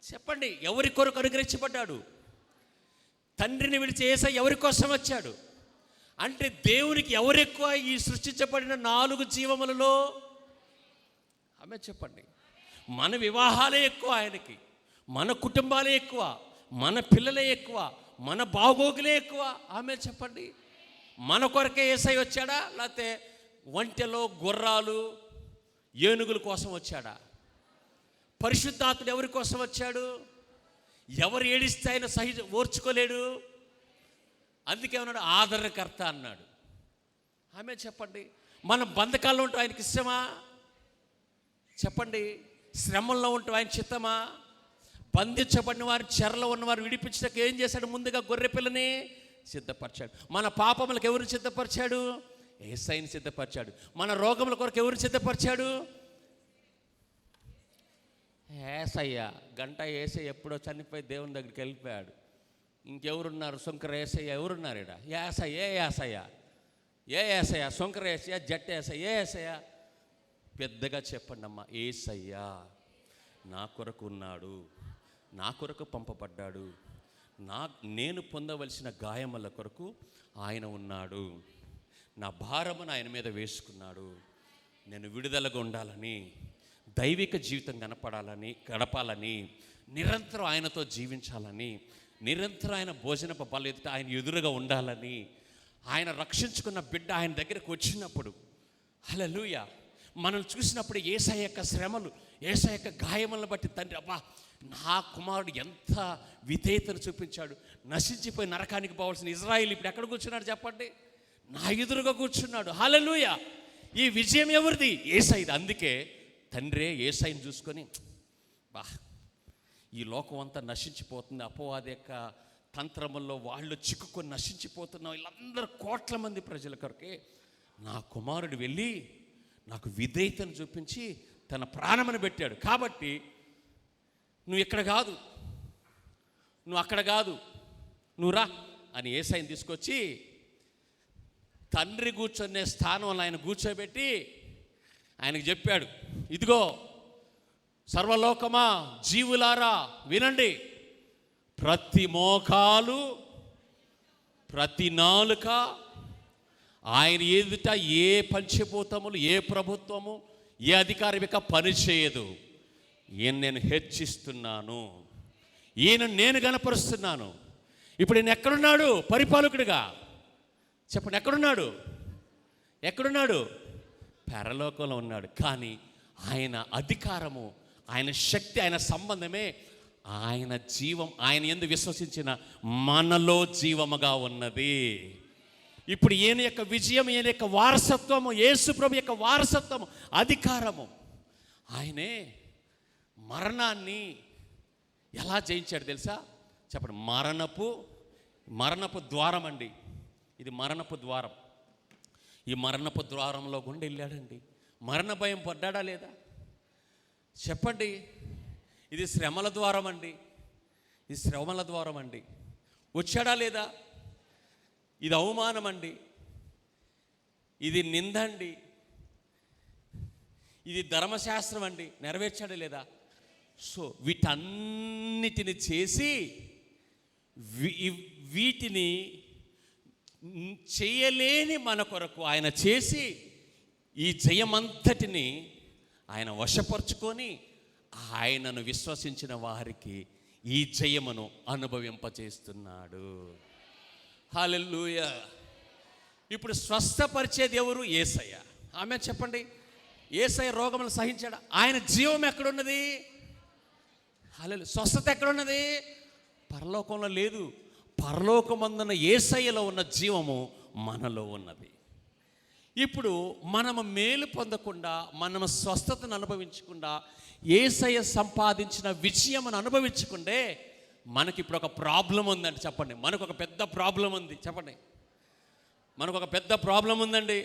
S1: చెప్పండి? ఎవరి కొరకు అనుగ్రహించబడ్డాడు? తండ్రిని విడిచి యేసయ్య ఎవరి కోసం వచ్చాడు అంటే, దేవునికి ఎవరెక్కువ ఈ సృష్టించబడిన 4 జీవములలో? ఆమె చెప్పండి. మన వివాహాలే ఎక్కువ ఆయనకి, మన కుటుంబాలే ఎక్కువ, మన పిల్లలే ఎక్కువ, మన బాగోగులే ఎక్కువ. ఆమె చెప్పండి. మన కొరకే యేసయ్య వచ్చాడా, లేకపోతే ఒంటెలో గుర్రాలు ఏనుగుల కోసం వచ్చాడా? పరిశుద్ధాత్ముడు ఎవరి కోసం వచ్చాడు? ఎవరు ఏడిస్తే ఆయన ఓర్చుకోలేడు, అందుకే ఉన్నాడు ఆదరణకర్త అన్నాడు. ఆమె చెప్పండి. మన బంధకాల్లో ఉంటాం ఆయనకి ఇష్టమా చెప్పండి? శ్రమంలో ఉంటాం ఆయన చిత్తమా? బంధించబడిన వారు, చెరలో ఉన్నవారు విడిపించడానికి ఏం చేశాడు? ముందుగా గొర్రె పిల్లని సిద్ధపరిచాడు. మన పాపములకు ఎవరిని సిద్ధపరిచాడు? యేసయ్యని సిద్ధపరిచాడు. మన రోగముల కొరకు ఎవరిని సిద్ధపరిచాడు? యేసయ్య. గంట యేసయ్య ఎప్పుడో చనిపోయి దేవుని దగ్గరికి వెళ్ళిపోయాడు. ఇంకెవరున్నారు? శంకర యేసయ్య ఎవరున్నారు ఇక్కడ? యేసయ్య. ఏ యేసయ్య? శంకర యేసయ్య, జట్ట యేసయ్య, ఏ యేసయ్య? పెద్దగా చెప్పండి అమ్మా. యేసయ్య నా కొరకు ఉన్నాడు, నా కొరకు పంపబడ్డాడు, నేను పొందవలసిన గాయముల కొరకు ఆయన ఉన్నాడు, నా భారమును ఆయన మీద వేసుకున్నాడు, నేను విడుదలగా ఉండాలని, దైవిక జీవితం గడపాలని, నిరంతరం ఆయనతో జీవించాలని, నిరంతరం ఆయన భోజనపు బల్ల ఎదుట ఆయన ఎదురుగా ఉండాలని, ఆయన రక్షించుకున్న బిడ్డ ఆయన దగ్గరకు వచ్చినప్పుడు, హల్లెలూయా, మనం చూసినప్పుడు యేసయ్య యొక్క శ్రమలు, యేసయ్య యొక్క గాయములను బట్టి తండ్రి, అబ్బా నా కుమారుడు ఎంత విధేయతను చూపించాడు, నశించిపోయి నరకానికి పోవాల్సిన ఇజ్రాయిల్ ఇప్పుడు ఎక్కడ కూర్చున్నాడు చెప్పండి? నా ఎదురుగా కూర్చున్నాడు. హల్లెలూయా. ఈ విజయం ఎవరిది? యేసయ్యది. అందుకే తండ్రే యేసయ్యని చూసుకొని, బా ఈ లోకం అంతా నశించిపోతుంది, అపవాది యొక్క తంత్రముల్లో వాళ్ళు చిక్కుకొని నశించిపోతున్నాం, వీళ్ళందరూ కోట్ల మంది ప్రజల కొరకే నా కుమారుడు వెళ్ళి నాకు విధేయతను చూపించి తన ప్రాణమును పెట్టాడు. కాబట్టి నువ్వు ఇక్కడ కాదు, నువ్వు అక్కడ కాదు, నువ్వు రా అని యేసయ్యని తీసుకొచ్చి తండ్రి కూర్చునే స్థానంలో ఆయన కూర్చోబెట్టి ఆయనకు చెప్పాడు, ఇదిగో సర్వలోకమా, జీవులారా వినండి, ప్రతి మోకాలు, ప్రతి నాలుక ఆయన ఎదుట ఏ పంచభూతములు, ఏ ప్రభుత్వము, ఏ అధికారం ఇక పనిచేయదు. ఈయన నేను హెచ్చిస్తున్నాను, ఈయన నేను గణపరుస్తున్నాను. ఇప్పుడు ఈయన ఎక్కడున్నాడు? పరిపాలకుడిగా చెప్పండి. ఎక్కడున్నాడు? పరలోకంలో ఉన్నాడు. కానీ ఆయన అధికారము, ఆయన శక్తి, ఆయన సంబంధమే, ఆయన జీవం, ఆయన యందు విశ్వసించిన మనలో జీవముగా ఉన్నది. ఇప్పుడు ఈయన యొక్క విజయం, ఈయన యొక్క వారసత్వము, యేసు ప్రభు యొక్క వారసత్వము, అధికారము, ఆయనే మరణాన్ని ఎలా జయించాడు తెలుసా? చెప్పండి. మరణపు ద్వారం అండి, ఇది మరణపు ద్వారం. ఈ మరణపు ద్వారంలో గుండా వెళ్ళాడండి. మరణ భయం పడ్డాడా లేదా చెప్పండి? ఇది శ్రమల ద్వారం అండి, ఇది శ్రమల ద్వారం అండి. వచ్చాడా లేదా? ఇది అవమానం అండి, ఇది నిందండి, ఇది ధర్మశాస్త్రం అండి. నెరవేర్చాడా లేదా? సో వీటన్నిటిని చేసి వీటిని చేయలేని మన కొరకు ఆయన చేసి ఈ జయమంతటిని ఆయన వశపరుచుకొని ఆయనను విశ్వసించిన వారికి ఈ జయమును అనుభవింపచేస్తున్నాడు. హల్లెలూయా. ఇప్పుడు స్వస్థపరిచేది ఎవరు? యేసయ్య. ఆమె చెప్పండి, యేసయ్య రోగములు సహించాడు. ఆయన జీవం ఎక్కడున్నది? హల్లెలూయా. స్వస్థత ఎక్కడున్నది? పరలోకంలో లేదు. పరలోకమందున యేసయ్యలో ఉన్న జీవము మనలో ఉన్నది. ఇప్పుడు మనము మేలు పొందకుండా, మనము స్వస్థతను అనుభవించకుండా, యేసయ్య సంపాదించిన విజయమును అనుభవించకుండే మనకి ఇప్పుడు ఒక ప్రాబ్లం ఉందండి. చెప్పండి, మనకు ఒక పెద్ద ప్రాబ్లం ఉంది. చెప్పండి, మనకు ఒక పెద్ద ప్రాబ్లం ఉందండి.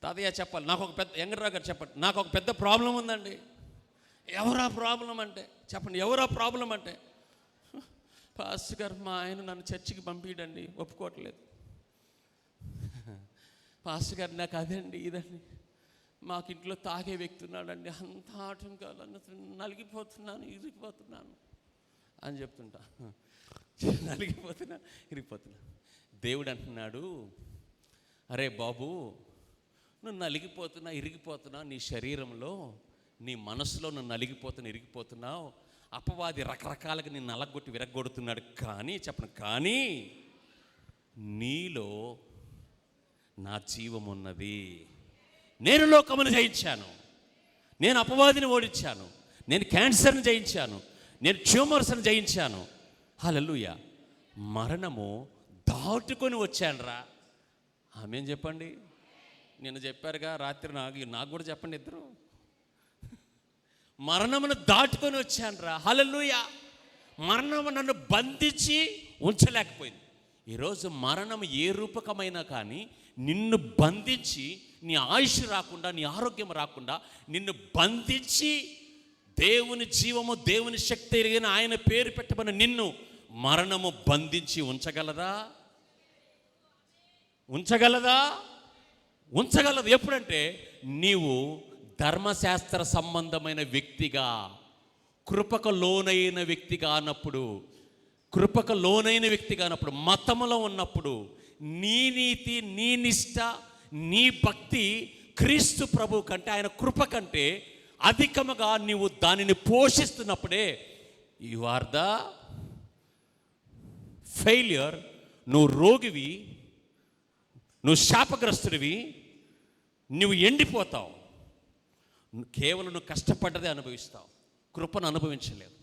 S1: తాతయ్య చెప్పాలి, నాకు ఒక పెద్ద వెంకటరావు గారు చెప్పండి, నాకు ఒక పెద్ద ప్రాబ్లం ఉందండి. ఎవరా ప్రాబ్లం అంటే? చెప్పండి, ఎవరా ప్రాబ్లం అంటే? పాస్టర్ గారు, మా ఆయన నన్ను చర్చికి పంపించండి, ఒప్పుకోవట్లేదు. పాస్టర్ గారు, నాకు అదండి ఇదండి, మాకు ఇంట్లో తాగే వ్యక్తి ఉన్నాడండి, అంత ఆటంకాలు, నలిగిపోతున్నాను, ఇరిగిపోతున్నాను అని చెప్తుంటా. నలిగిపోతున్నాను, ఇరిగిపోతున్నాను. దేవుడు అంటున్నాడు, అరే బాబు, నువ్వు నలిగిపోతున్నా, ఇరిగిపోతున్నా, నీ శరీరంలో, నీ మనసులో నువ్వు నలిగిపోతున్నా, ఇరిగిపోతున్నావు. అపవాది రకరకాలుగా నిన్ను నలగొట్టి విరగొడుతున్నాడు. కానీ చెప్పను, కానీ నీలో నా జీవం ఉన్నది. నేను లోకమును జయించాను, నేను అపవాదిని ఓడించాను, నేను క్యాన్సర్ని జయించాను, నేను ట్యూమర్స్ని జయించాను. హల్లెలూయా. మరణము దాటుకొని వచ్చానురా. ఆమేన్ చెప్పండి. నిన్న చెప్పారుగా రాత్రి, నాకు కూడా చెప్పండి ఇద్దరు. మరణమును దాటుకొని వచ్చానురా. హల్లెలూయా. మరణము నన్ను బంధించి ఉంచలేకపోయింది. ఈరోజు మరణం ఏ రూపకమైనా కానీ నిన్ను బంధించి, నీ ఆయుష్ రాకుండా, నీ ఆరోగ్యం రాకుండా నిన్ను బంధించి, దేవుని జీవము, దేవుని శక్తి ఎరిగిన ఆయన పేరు పెట్టమని నిన్ను మరణము బంధించి ఉంచగలదా? ఉంచగలదా? ఉంచగలదు. ఎప్పుడంటే నీవు ధర్మశాస్త్ర సంబంధమైన వ్యక్తిగా, కృపకు లోనైన వ్యక్తిగా అన్నప్పుడు, కృపకు లోనైన వ్యక్తిగా అన్నప్పుడు, మతములో ఉన్నప్పుడు, నీ నీతి, నీ నిష్ట, నీ భక్తి క్రీస్తు ప్రభు కంటే, ఆయన కృప కంటే అధికముగా నీవు దానిని పోషిస్తున్నప్పుడే యు ఆర్ ద ఫెయిల్యూర్. నువ్వు రోగివి, నువ్వు శాపగ్రస్తుడివి, నువ్వు ఎండిపోతావు. కేవలం నువ్వు కష్టపడ్డదే అనుభవిస్తావు, కృపను అనుభవించలేవు.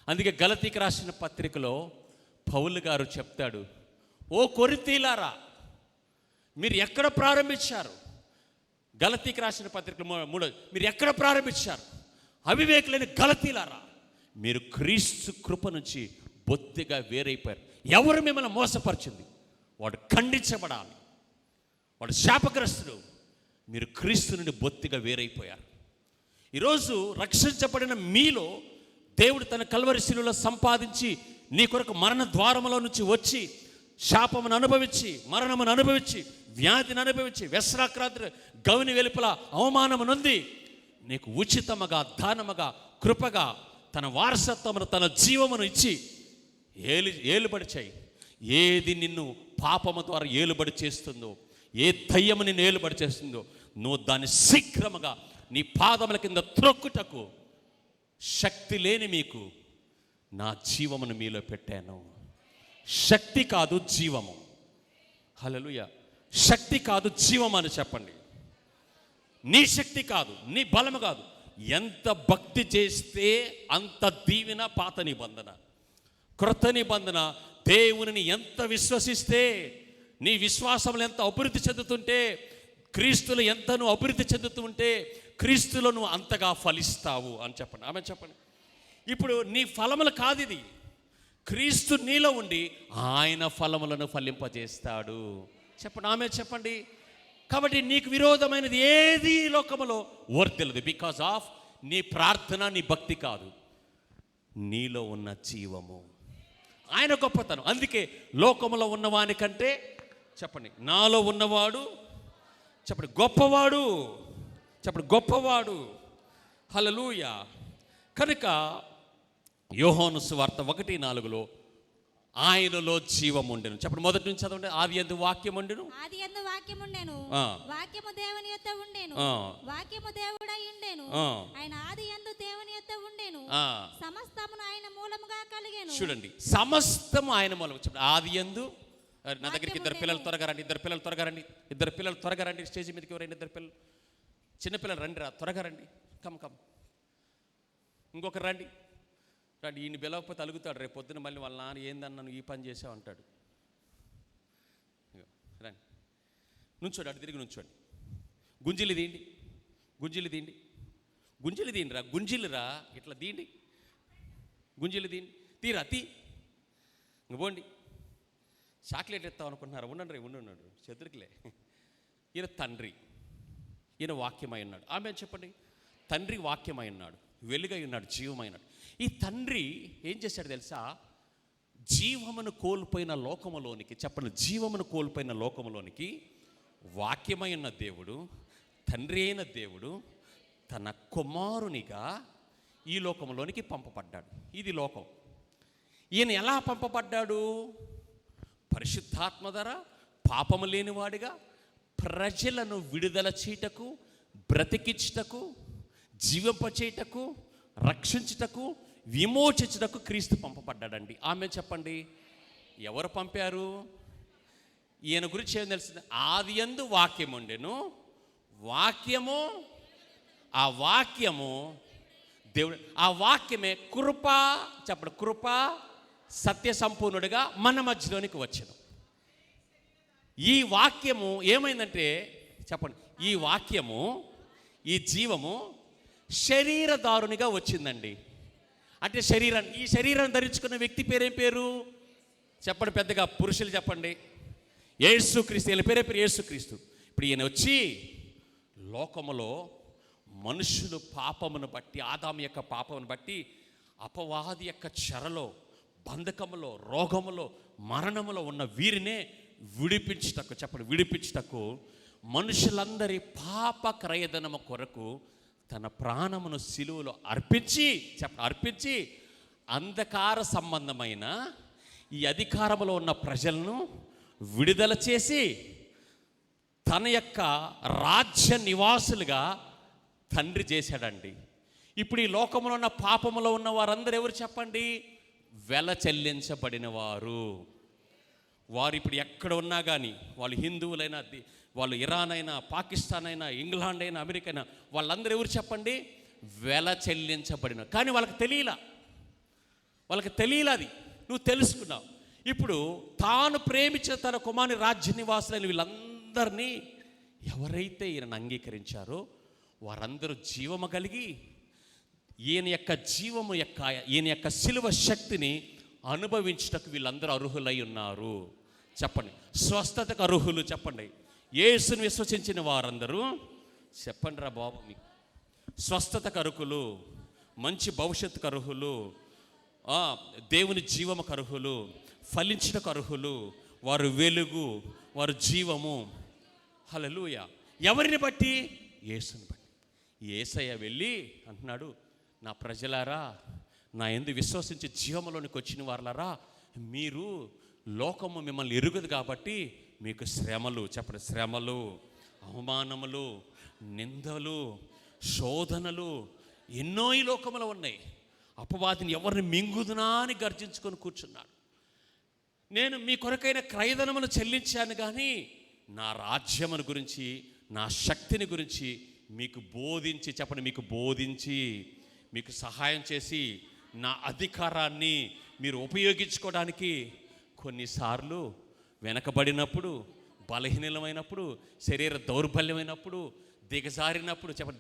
S1: అందుకే గలతీకి రాసిన పత్రికలో పౌలు గారు చెప్తాడు, ఓ కొరింథీయులారా, మీరు ఎక్కడ ప్రారంభించారు? గలతీకి రాసిన పత్రికలో 3, మీరు ఎక్కడ ప్రారంభించారు? అవివేకులైన గలతీయులారా, మీరు క్రీస్తు కృప నుంచి బొత్తిగా వేరైపోయారు. ఎవరు మిమ్మల్ని మోసపరిచింది వాడు ఖండించబడాలి, వాడు శాపగ్రస్తుడు. మీరు క్రీస్తు నుండి బొత్తిగా వేరైపోయారు. ఈరోజు రక్షించబడిన మీలో దేవుడు తన కల్వరి శిలువలో సంపాదించి, నీ కొరకు మరణ ద్వారములో నుంచి వచ్చి, శాపమును అనుభవించి, మరణమును అనుభవించి, వ్యాధిని అనుభవించి, వ్యసనాక్రాంతి, గౌని వెలుపల అవమానము నొంది, నీకు ఉచితముగా, దానముగా, కృపగా తన వారసత్వమును, తన జీవమును ఇచ్చి ఏలుబడి చేయి. ఏది నిన్ను పాపము ద్వారా ఏలుబడి చేస్తుందో, ఏ దయ్యము నిన్ను ఏలుబడి చేస్తుందో, నువ్వు దాన్ని శీఘ్రముగా నీ పాదముల కింద త్రొక్కుటకు శక్తి లేని మీకు నా జీవమును మీలో పెట్టాను. శక్తి కాదు, జీవము. హల్లెలూయా. శక్తి కాదు, జీవం అని చెప్పండి. నీ శక్తి కాదు, నీ బలము కాదు. ఎంత భక్తి చేస్తే అంత దీవెన. పాత నిబంధన, క్రొత్త నిబంధన, దేవునిని ఎంత విశ్వసిస్తే, నీ విశ్వాసములు ఎంత అభివృద్ధి చెందుతుంటే, క్రీస్తులు ఎంత నువ్వు అభివృద్ధి చెందుతుంటే, క్రీస్తులో నువ్వు అంతగా ఫలిస్తావు అని చెప్పండి. ఆమె చెప్పండి. ఇప్పుడు నీ ఫలములు కాదు ఇది, క్రీస్తు నీలో ఉండి ఆయన ఫలములను ఫలింపజేస్తాడు. చెప్పండి, ఆమె చెప్పండి. కాబట్టి నీకు విరోధమైనది ఏది లోకములో వర్ధిల్లదు. బికాజ్ ఆఫ్ నీ ప్రార్థన, నీ భక్తి కాదు. నీలో ఉన్న జీవము. ఆయన గొప్పతనం. అందుకే లోకములో ఉన్నవాని కంటే చెప్పండి నాలో ఉన్నవాడు చెప్పండి గొప్పవాడు. చెప్పండి గొప్పవాడు. హల్లెలూయా. కనుక యోహాను సువార్త 1:4 ఆయనలో జీవం ఉండెను. చెప్పండి మొదటి నుంచి చదవండి. ఆది యందు వాక్యం ఉండెను.
S2: ఆది యందు వాక్యం ఉండెను. వాక్యము దేవుని యొద్ద ఉండెను. వాక్యము దేవుడై ఉండెను. ఆయన ఆది యందు దేవుని యొద్ద ఉండెను. సమస్తమును ఆయన మూలముగా కలిగెను. చూడండి, సమస్తము ఆయన మూలము. చెప్పండి ఆది యందు. నా దగ్గరికి ఇద్దరు పిల్లలు త్వరగా రండి. ఇద్దరు పిల్లలు త్వరగా రండి. స్టేజ్ మీదకి ఎవరైనా ఇద్దరు పిల్లలు, చిన్నపిల్లలు రండి రా, త్వరగా రండి. కమ్. ఇంకొకరు రండి. ఈయన పిలవకపోతే అలుగుతాడు. రేపు పొద్దున మళ్ళీ వాళ్ళ నాన్న ఏందన్నా నువ్వు ఈ పని చేసావు అంటాడు. రండి, నుంచోండి, అటు తిరిగి నుంచోండి. గుంజిలు తీయండి. గుంజిలురా ఇట్లా తీయండి. గుంజిలు తీయండి. తీరా ఇంక పోండి. చాక్లెట్ ఎత్తాం అనుకుంటున్నారు. ఉండండి చతురికిలే. ఈయన తండ్రి, ఈయన వాక్యమై ఉన్నాడు. ఆమె చెప్పండి, తండ్రి వాక్యమై ఉన్నాడు, వెలుగై ఉన్నాడు, జీవమైనాడు. ఈ తండ్రి ఏం చేశాడు తెలుసా? జీవమును కోల్పోయిన లోకములోనికి, చెప్పండి జీవమును కోల్పోయిన లోకములోనికి వాక్యమై ఉన్న దేవుడు, తండ్రి అయిన దేవుడు తన కుమారునిగా ఈ లోకంలోనికి పంపబడ్డాడు. ఇది లోకం. ఈయన ఎలా పంపబడ్డాడు? పరిశుద్ధాత్మ ద్వారా పాపము లేనివాడిగా ప్రజలను విడుదల చేయటకు, బ్రతికించుటకు, జీవింపచేయుటకు, రక్షించుటకు, విమోచించుటకు క్రీస్తు పంపబడ్డాడండి. ఆమె చెప్పండి, ఎవరు పంపారు? ఈయన గురించి ఏం తెలిసింది? ఆది యందు వాక్యం ఉండెను. వాక్యము, ఆ వాక్యము దేవుడు. ఆ వాక్యమే కృప, చెప్పండి కృప సత్య సంపూర్ణుడిగా మన మధ్యలోనికి వచ్చాను. ఈ వాక్యము ఏమైందంటే చెప్పండి, ఈ వాక్యము, ఈ జీవము శరీరధారునిగా వచ్చిందండి. అంటే ఈ శరీరాన్ని ధరించుకున్న వ్యక్తి పేరేం పేరు? చెప్పండి పెద్దగా, పురుషులు చెప్పండి. యేసుక్రీస్తు. ఈయన పేరు యేసుక్రీస్తు. ఇప్పుడు ఈయన వచ్చి లోకములో మనుషులు పాపమును బట్టి, ఆదాము యొక్క పాపమును బట్టి, అపవాది యొక్క చెరలో, బంధకములో, రోగములో, మరణములో ఉన్న వీరినే విడిపించుటకు, చెప్పండి విడిపించుటకు, మనుషులందరి పాప క్రయధనము కొరకు తన ప్రాణమును సిలువలో అర్పించి అంధకార సంబంధమైన ఈ అధికారంలో ఉన్న ప్రజలను విడుదల చేసి తన యొక్క రాజ్య నివాసులుగా తండ్రి చేశాడండి. ఇప్పుడు ఈ లోకంలో ఉన్న పాపములో ఉన్న వారందరూ ఎవరు చెప్పండి? వెల చెల్లించబడిన వారు. వారు ఇప్పుడు ఎక్కడ ఉన్నా కానీ, వాళ్ళు హిందువులైనా, వాళ్ళు ఇరాన్ అయినా, పాకిస్తాన్ అయినా, ఇంగ్లాండ్ అయినా, అమెరికా అయినా, వాళ్ళందరూ ఎవరు చెప్పండి? వెల చెల్లించబడిన. కానీ వాళ్ళకి తెలియదు. అది నువ్వు తెలుసుకున్నావు. ఇప్పుడు తాను ప్రేమించిన తన కుమారుని రాజ్య నివాసులైన వీళ్ళందరినీ ఎవరైతే ఈయనను అంగీకరించారో వారందరూ జీవము కలిగి ఈయన యొక్క శిలువ శక్తిని అనుభవించుటకు వీళ్ళందరూ అర్హులై ఉన్నారు. చెప్పండి స్వస్థతకు అర్హులు. చెప్పండి యేసుని విశ్వసించిన వారందరూ చెప్పండి రా బాబు, మీకు స్వస్థతకు అర్హులు, మంచి భవిష్యత్తుకు అర్హులు, దేవుని జీవముకు అర్హులు, ఫలించుటకు అర్హులు. వారు వెలుగు, వారు జీవము. హల్లెలూయా. ఎవరిని బట్టి? యేసుని బట్టి. యేసయ్య వెళ్ళి అంటున్నాడు, నా ప్రజలారా, నా యందు విశ్వసించి జీవములోనికి వచ్చిన వారలారా, మీరు లోకము మిమ్మల్ని ఎరుగదు కాబట్టి మీకు శ్రమలు, చెప్పండి శ్రమలు, అవమానములు, నిందలు, శోధనలు ఎన్నో ఈ లోకములో ఉన్నాయి. అపవాదిని ఎవరిని మింగుదునా అని గర్జించుకొని కూర్చున్నాడు. నేను మీ కొరకైన క్రయధనమును చెల్లించాను, కానీ నా రాజ్యమును గురించి, నా శక్తిని గురించి మీకు బోధించి, చెప్పండి మీకు బోధించి, మీకు సహాయం చేసి, నా అధికారాన్ని మీరు ఉపయోగించుకోవడానికి కొన్నిసార్లు వెనకబడినప్పుడు, బలహీనమైనప్పుడు, శరీర దౌర్బల్యమైనప్పుడు,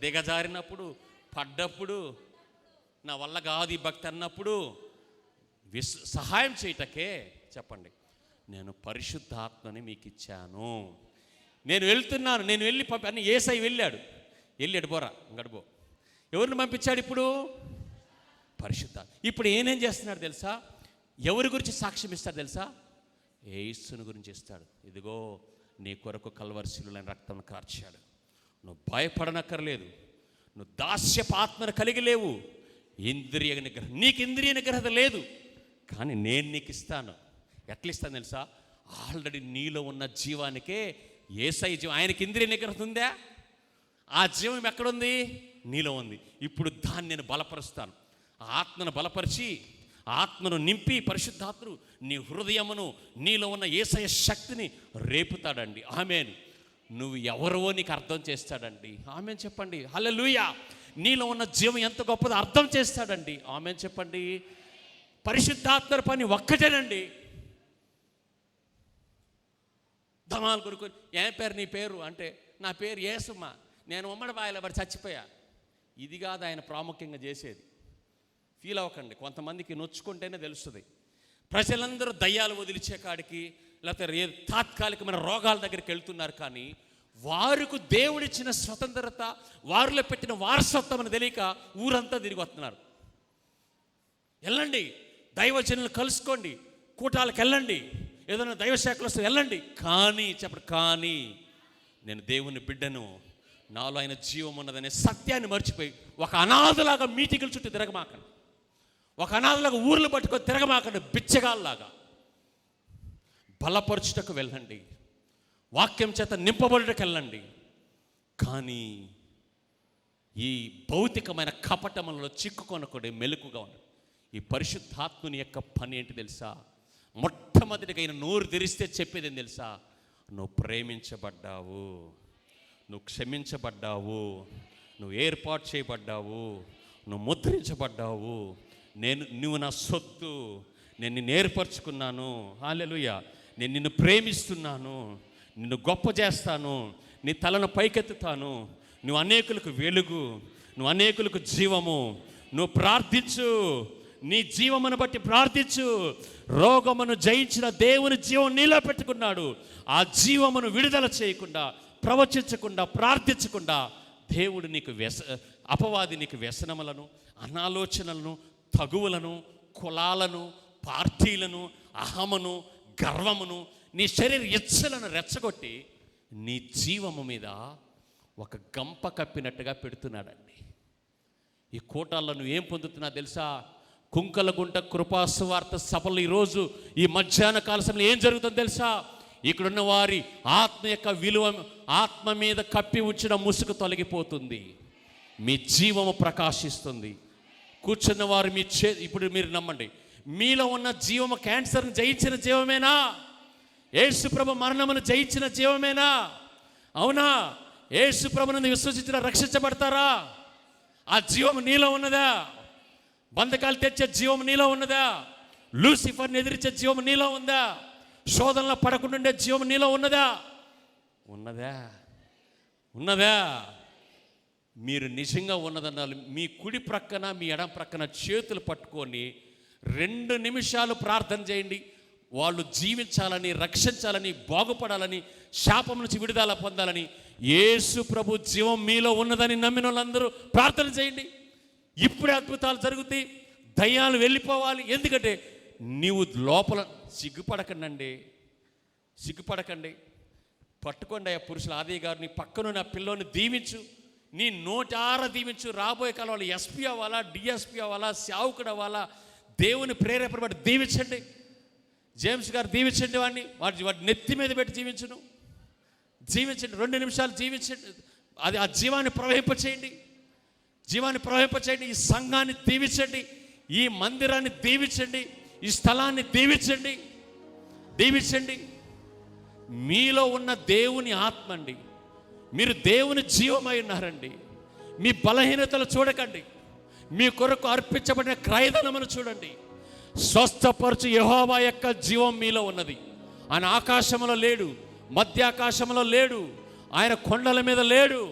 S2: దిగజారినప్పుడు, పడ్డప్పుడు, నా వల్ల కాదు ఈ భక్తి అన్నప్పుడు సహాయం చేయటకే చెప్పండి నేను పరిశుద్ధాత్మని మీకు ఇచ్చాను. నేను వెళ్తున్నాను, నేను వెళ్ళి అని యేసయ్య వెళ్ళాడు. బోరా గడుబో. ఎవరిని పంపించాడు ఇప్పుడు?
S1: పరిశుద్ధ. ఇప్పుడు ఏనేం చేస్తున్నాడు తెలుసా? ఎవరి గురించి సాక్ష్యం ఇస్తాడు తెలుసా? యేసుని గురించి ఇస్తాడు. ఇదిగో నీ కొరకు కల్వరి శిలువలో రక్తం కార్చాడు, నువ్వు భయపడనక్కర్లేదు, నువ్వు దాస్యపు ఆత్మను కలిగి లేవు, ఇంద్రియ నిగ్రహం, నీకు ఇంద్రియ నిగ్రహత లేదు, కానీ నేను నీకు ఇస్తాను. ఎట్లా ఇస్తాను తెలుసా? ఆల్రెడీ నీలో ఉన్న జీవానికే యేసయ్య జీవం. ఆయనకి ఇంద్రియ నిగ్రహత ఉందా? ఆ జీవం ఎక్కడుంది? నీలో ఉంది. ఇప్పుడు దాన్ని నేను బలపరుస్తాను. ఆత్మను బలపరిచి, ఆత్మను నింపి, పరిశుద్ధాత్ముడు నీ హృదయమును, నీలో ఉన్న యేసయ్య శక్తిని రేపుతాడండి. ఆమేన్. నువ్వు ఎవరో నీకు అర్థం చేస్తాడండి. ఆమేన్ చెప్పండి. హల్లెలూయా. నీలో ఉన్న జీవం ఎంత గొప్పదో అర్థం చేస్తాడండి. ఆమేన్ చెప్పండి. పరిశుద్ధాత్మ పని ఒక్కటేనండి. ధమాలు కొనుక్కొని, ఏం పేరు నీ పేరు అంటే, నా పేరు యేసుమ్మ, నేను ఉమ్మడి బాయిలో పడి చచ్చిపోయా. ఇది కాదు ఆయన ప్రాముఖ్యంగా చేసేది. ఫీల్ అవ్వకండి, కొంతమందికి నొచ్చుకుంటేనే తెలుస్తుంది. ప్రజలందరూ దయ్యాలు వదిలిచే కాడికి, లేకపోతే తాత్కాలికమైన రోగాల దగ్గరికి వెళ్తున్నారు, కానీ వారికి దేవుడిచ్చిన స్వతంత్రత, వారిలో పెట్టిన వారసత్వం అని తెలియక ఊరంతా తిరిగి వస్తున్నారు. వెళ్ళండి, దైవజనులు కలుసుకోండి, కూటాలకు వెళ్ళండి, ఏదైనా దైవశాఖలు వస్తే వెళ్ళండి, కానీ చెప్పండి, కానీ నేను దేవుని బిడ్డను, నాలో ఆయన జీవం ఉన్నదనే సత్యాన్ని మర్చిపోయి ఒక అనాథలాగా మీటింగుల చుట్టూ తిరగమాకండి, ఒక అనాథలాగా ఊర్లు పట్టుకొని తిరగమాకండి, బిచ్చగాల్లాగా. బలపరచుటకు వెళ్ళండి, వాక్యం చేత నింపబడుటకు వెళ్ళండి. కానీ ఈ భౌతికమైన కపటములలో చిక్కుకొనకూడదు, మెలకుగా ఉండండి. ఈ పరిశుద్ధాత్ముని యొక్క పని ఏంటి తెలుసా? మొట్టమొదటిగా ఆయన నోరు తెరిస్తే చెప్పేది ఏం తెలుసా? నువ్వు ప్రేమించబడ్డావు, నువ్వు క్షమించబడ్డావు, నువ్వు ఏర్పాటు చేయబడ్డావు, నువ్వు ముద్రించబడ్డావు, నువ్వు నా సొత్తు, నేను నిన్ను ఏర్పరచుకున్నాను, హల్లెలూయా, నేను నిన్ను ప్రేమిస్తున్నాను, నిన్ను గొప్ప చేస్తాను, నీ తలను పైకెత్తుతాను, నువ్వు అనేకులకు వెలుగు, నువ్వు అనేకులకు జీవము. నువ్వు ప్రార్థించు, నీ జీవమును బట్టి ప్రార్థించు. రోగమును జయించిన దేవుని జీవం నీలో పెట్టుకున్నాడు. ఆ జీవమును విడుదల చేయకుండా, ప్రవచించకుండా, ప్రార్థించకుండా దేవుడు నీకు అపవాది నీకు వ్యసనములను, అనాలోచనలను, తగువులను, కులాలను, పార్టీలను, అహమును, గర్వమును, నీ శరీర ఇచ్చలను రెచ్చగొట్టి నీ జీవము మీద ఒక గంప కప్పినట్టుగా పెడుతున్నాడండి. ఈ కూటాల్లో నువ్వు ఏం పొందుతున్నా తెలుసా? కుంకలగుంట కృపాసువార్త సభలు ఈరోజు ఈ మధ్యాహ్న కాల సమయంలో ఏం జరుగుతుందో తెలుసా? ఇక్కడున్న వారి ఆత్మ యొక్క విలువ, ఆత్మ మీద కప్పి ఉంచిన ముసుగు తొలగిపోతుంది, మీ జీవము ప్రకాశిస్తుంది. కూర్చున్న వారు ఇప్పుడు మీరు నమ్మండి, మీలో ఉన్న జీవము క్యాన్సర్ని జయించిన జీవమేనా? యేసుప్రభు మరణమును జయించిన జీవమేనా? అవునా? యేసుప్రభుని విశ్వసించిన రక్షించబడతారా? ఆ జీవము నీలో ఉన్నదా? బంధకాలు తెచ్చే జీవం నీలో ఉన్నదా? లూసిఫర్ని ఎదిరించే జీవం నీలో ఉందా? శోధనలో పడకుండా జీవం నీలో ఉన్నదా? ఉన్నదా? ఉన్నదా? మీరు నిజంగా ఉన్నదన్నారు, మీ కుడి ప్రక్కన, మీ ఎడం ప్రక్కన చేతులు పట్టుకొని 2 నిమిషాలు ప్రార్థన చేయండి. వాళ్ళు జీవించాలని, రక్షించాలని, బాగుపడాలని, శాపం నుంచి విడుదల పొందాలని, యేసు ప్రభు జీవం మీలో ఉన్నదని నమ్మిన వాళ్ళందరూ ప్రార్థన చేయండి. ఇప్పుడే అద్భుతాలు జరుగుతాయి, దయ్యాలు వెళ్ళిపోవాలి. ఎందుకంటే నీవు లోపల సిగ్గుపడకండి, సిగ్గుపడకండి. పట్టుకోండి ఆ పురుషుల ఆదయ్య గారు, నీ పక్కన నా పిల్లోని దీవించు, నీ నోటార దీవించు. రాబోయే కాలం వాళ్ళు ఎస్పీ అవ్వాలా, డిఎస్పీ అవ్వాలా, సేవకుడు అవ్వాలా, దేవుని ప్రేరేపణ బట్టి దీవించండి. జేమ్స్ గారు దీవించండి, వాడి నెత్తి మీద పెట్టి జీవించండి. 2 నిమిషాలు జీవించండి. అది ఆ జీవాన్ని ప్రవహింపచేయండి, జీవాన్ని ప్రవహింపచేయండి. ఈ సంఘాన్ని దీవించండి, ఈ మందిరాన్ని దీవించండి, ఈ స్థలాన్ని దీవించండి, దీవించండి. మీలో ఉన్న దేవుని ఆత్మ అండి, మీరు దేవుని జీవమై ఉన్నారండి. మీ బలహీనతలు చూడకండి, మీ కొరకు అర్పించబడిన క్రయధనమును చూడండి. స్వస్థపరచు యెహోవా యొక్క జీవం మీలో ఉన్నది. ఆయన ఆకాశంలో లేడు, మధ్య ఆకాశంలో లేడు, ఆయన కొండల మీద లేడు.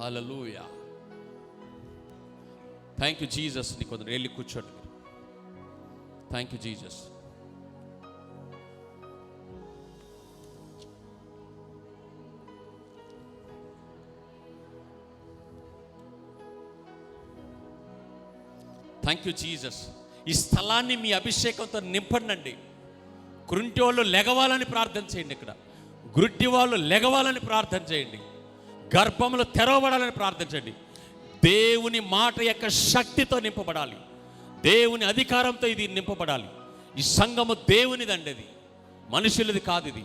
S1: హల్లెలూయా. Thank you Jesus. నీ కొందరు వెళ్ళి కూర్చోండి. Thank you Jesus. Thank you Jesus. ఈ స్థలాన్ని మీ అభిషేకంతో నింపండి. కృంటి వాళ్ళు లెగవాలని ప్రార్థన చేయండి. ఇక్కడ గుడ్డి వాళ్ళు లెగవాలని ప్రార్థన చేయండి. గర్భములు తెరవబడాలని ప్రార్థన చేయండి. దేవుని మాట యొక్క శక్తితో నింపబడాలి. దేవుని అధికారంతో ఇది నింపబడాలి. ఈ సంఘము దేవునిదండి, అది మనుషులది కాదు. ఇది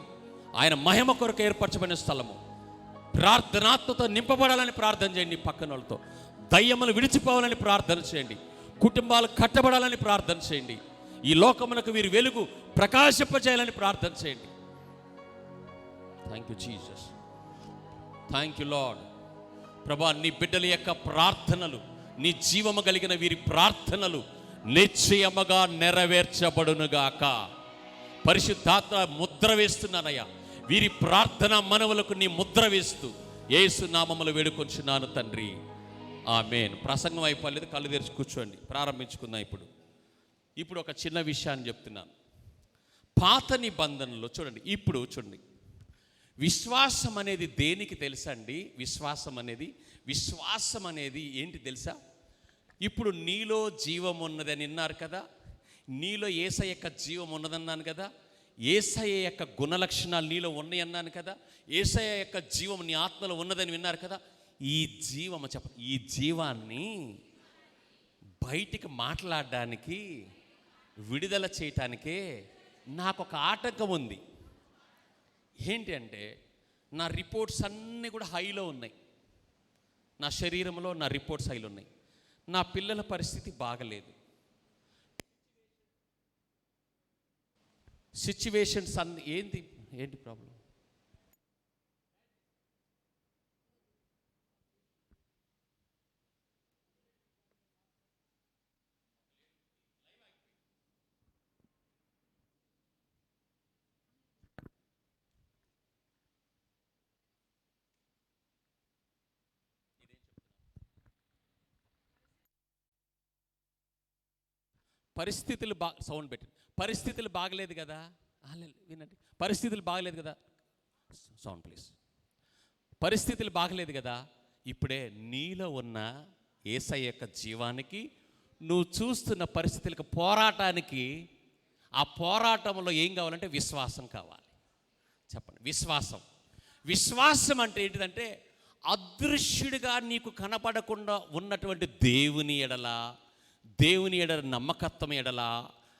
S1: ఆయన మహిమ కొరకు ఏర్పరచబడిన స్థలము. ప్రార్థనాత్మతో నింపబడాలని ప్రార్థన చేయండి. పక్కన వాళ్ళతో దయ్యములు విడిచిపోవాలని ప్రార్థన చేయండి. కుటుంబాలు కట్టబడాలని ప్రార్థన చేయండి. ఈ లోకమునకు వీరి వెలుగు ప్రకాశింపజేయాలని ప్రార్థన చేయండి. Thank you Jesus. Thank you lord. ప్రభా, నీ బిడ్డల యొక్క ప్రార్థనలు, నీ జీవము కలిగిన వీరి ప్రార్థనలు నిశ్చయముగా నెరవేర్చబడునుగాక. పరిశుద్ధాత్మ ముద్ర వేస్తున్నానయ్యా. వీరి ప్రార్థన మనవులకు నీ ముద్ర వేస్తూ యేసు నామములో వేడుకొంచున్నాను తండ్రి, ఆమేన్. ప్రసంగం అయిపోలేదు, కళ్ళు తెరిచి కూర్చోండి. ప్రారంభించుకుందాం. ఇప్పుడు ఒక చిన్న విషయాన్ని చెప్తున్నాను. పాత నిబంధనలో చూడండి. ఇప్పుడు చూడండి, విశ్వాసం అనేది దేనికి తెలుసా అండి? విశ్వాసం అనేది ఏంటి తెలుసా? ఇప్పుడు నీలో జీవం ఉన్నదని విన్నారు కదా, నీలో యేసయ్య యొక్క జీవం ఉన్నదన్నాను కదా, యేసయ్య యొక్క గుణలక్షణాలు నీలో ఉన్నాయి అన్నాను కదా, యేసయ్య యొక్క జీవం నీ ఆత్మలో ఉన్నదని విన్నారు కదా. ఈ జీవాన్ని బయటికి మాట్లాడడానికి, విడుదల చేయటానికే నాకు ఒక ఆటంకం ఉంది. ఏంటి అంటే, నా రిపోర్ట్స్ అన్నీ కూడా హైలో ఉన్నాయి. నా శరీరంలో నా రిపోర్ట్స్ హైలో ఉన్నాయి. నా పిల్లల పరిస్థితి బాగలేదు. సిచ్యువేషన్స్ అన్ని ఏంటి ప్రాబ్లం? పరిస్థితులు సౌండ్ పెట్టి, పరిస్థితులు బాగలేదు కదా, వినండి. పరిస్థితులు బాగలేదు కదా, సౌండ్ ప్లీజ్. పరిస్థితులు బాగలేదు కదా, ఇప్పుడే నీలో ఉన్న యేసయ్య యొక్క జీవానికి, నువ్వు చూస్తున్న పరిస్థితులకు పోరాటానికి, ఆ పోరాటంలో ఏం కావాలంటే విశ్వాసం కావాలి. చెప్పండి, విశ్వాసం అంటే ఏంటిదంటే, అదృశ్యుడిగా నీకు కనపడకుండా ఉన్నటువంటి దేవుని ఎడల నమ్మకత్వం ఎడల,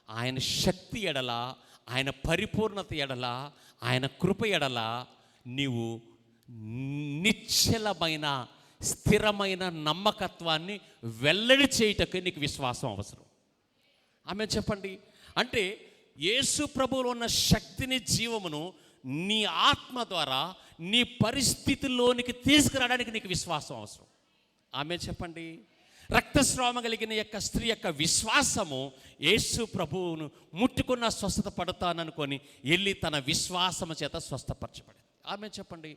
S1: ఆయన శక్తి ఎడల, ఆయన పరిపూర్ణత ఎడల, ఆయన కృప ఎడల నీవు నిశ్చలమైన స్థిరమైన నమ్మకత్వాన్ని వెల్లడి చేయుటకే నీకు విశ్వాసం అవసరం. ఆమె చెప్పండి. అంటే యేసు ప్రభువులో ఉన్న శక్తిని, జీవమును నీ ఆత్మ ద్వారా నీ పరిస్థితుల్లోనికి తీసుకురావడానికి నీకు విశ్వాసం అవసరం. ఆమె చెప్పండి. రక్తస్రావం కలిగిన యొక్క స్త్రీ యొక్క విశ్వాసము యేసు ప్రభువును ముట్టుకున్న స్వస్థత పడతాననుకొని వెళ్ళి తన విశ్వాసము చేత స్వస్థపరచబడింది. ఆమె చెప్పండి.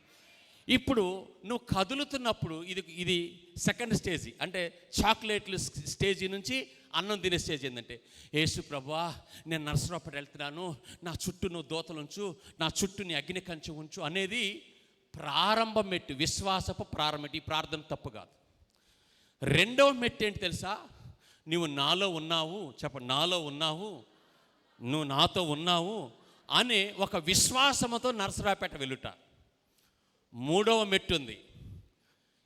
S1: ఇప్పుడు నువ్వు కదులుతున్నప్పుడు ఇది సెకండ్ స్టేజ్. అంటే చాక్లెట్లు స్టేజీ నుంచి అన్నం తినే స్టేజ్ ఏంటంటే, యేసు ప్రభువా, నేను నరసరావుపేట వెళ్తున్నాను, నా చుట్టూ నువ్వు దోతలుంచు, నా చుట్టూ నీ అగ్ని కంచె ఉంచు అనేది ప్రారంభం మెట్టు, విశ్వాసపు ప్రారంభం. ఈ ప్రార్థన తప్పు కాదు. రెండవ మెట్టు ఏంటి తెలుసా? నువ్వు నాలో ఉన్నావు, చెప్పండి, నాలో ఉన్నావు, నువ్వు నాతో ఉన్నావు అనే ఒక విశ్వాసముతో నరసరావుపేట వెళ్ళుట. మూడవ మెట్టు ఉంది.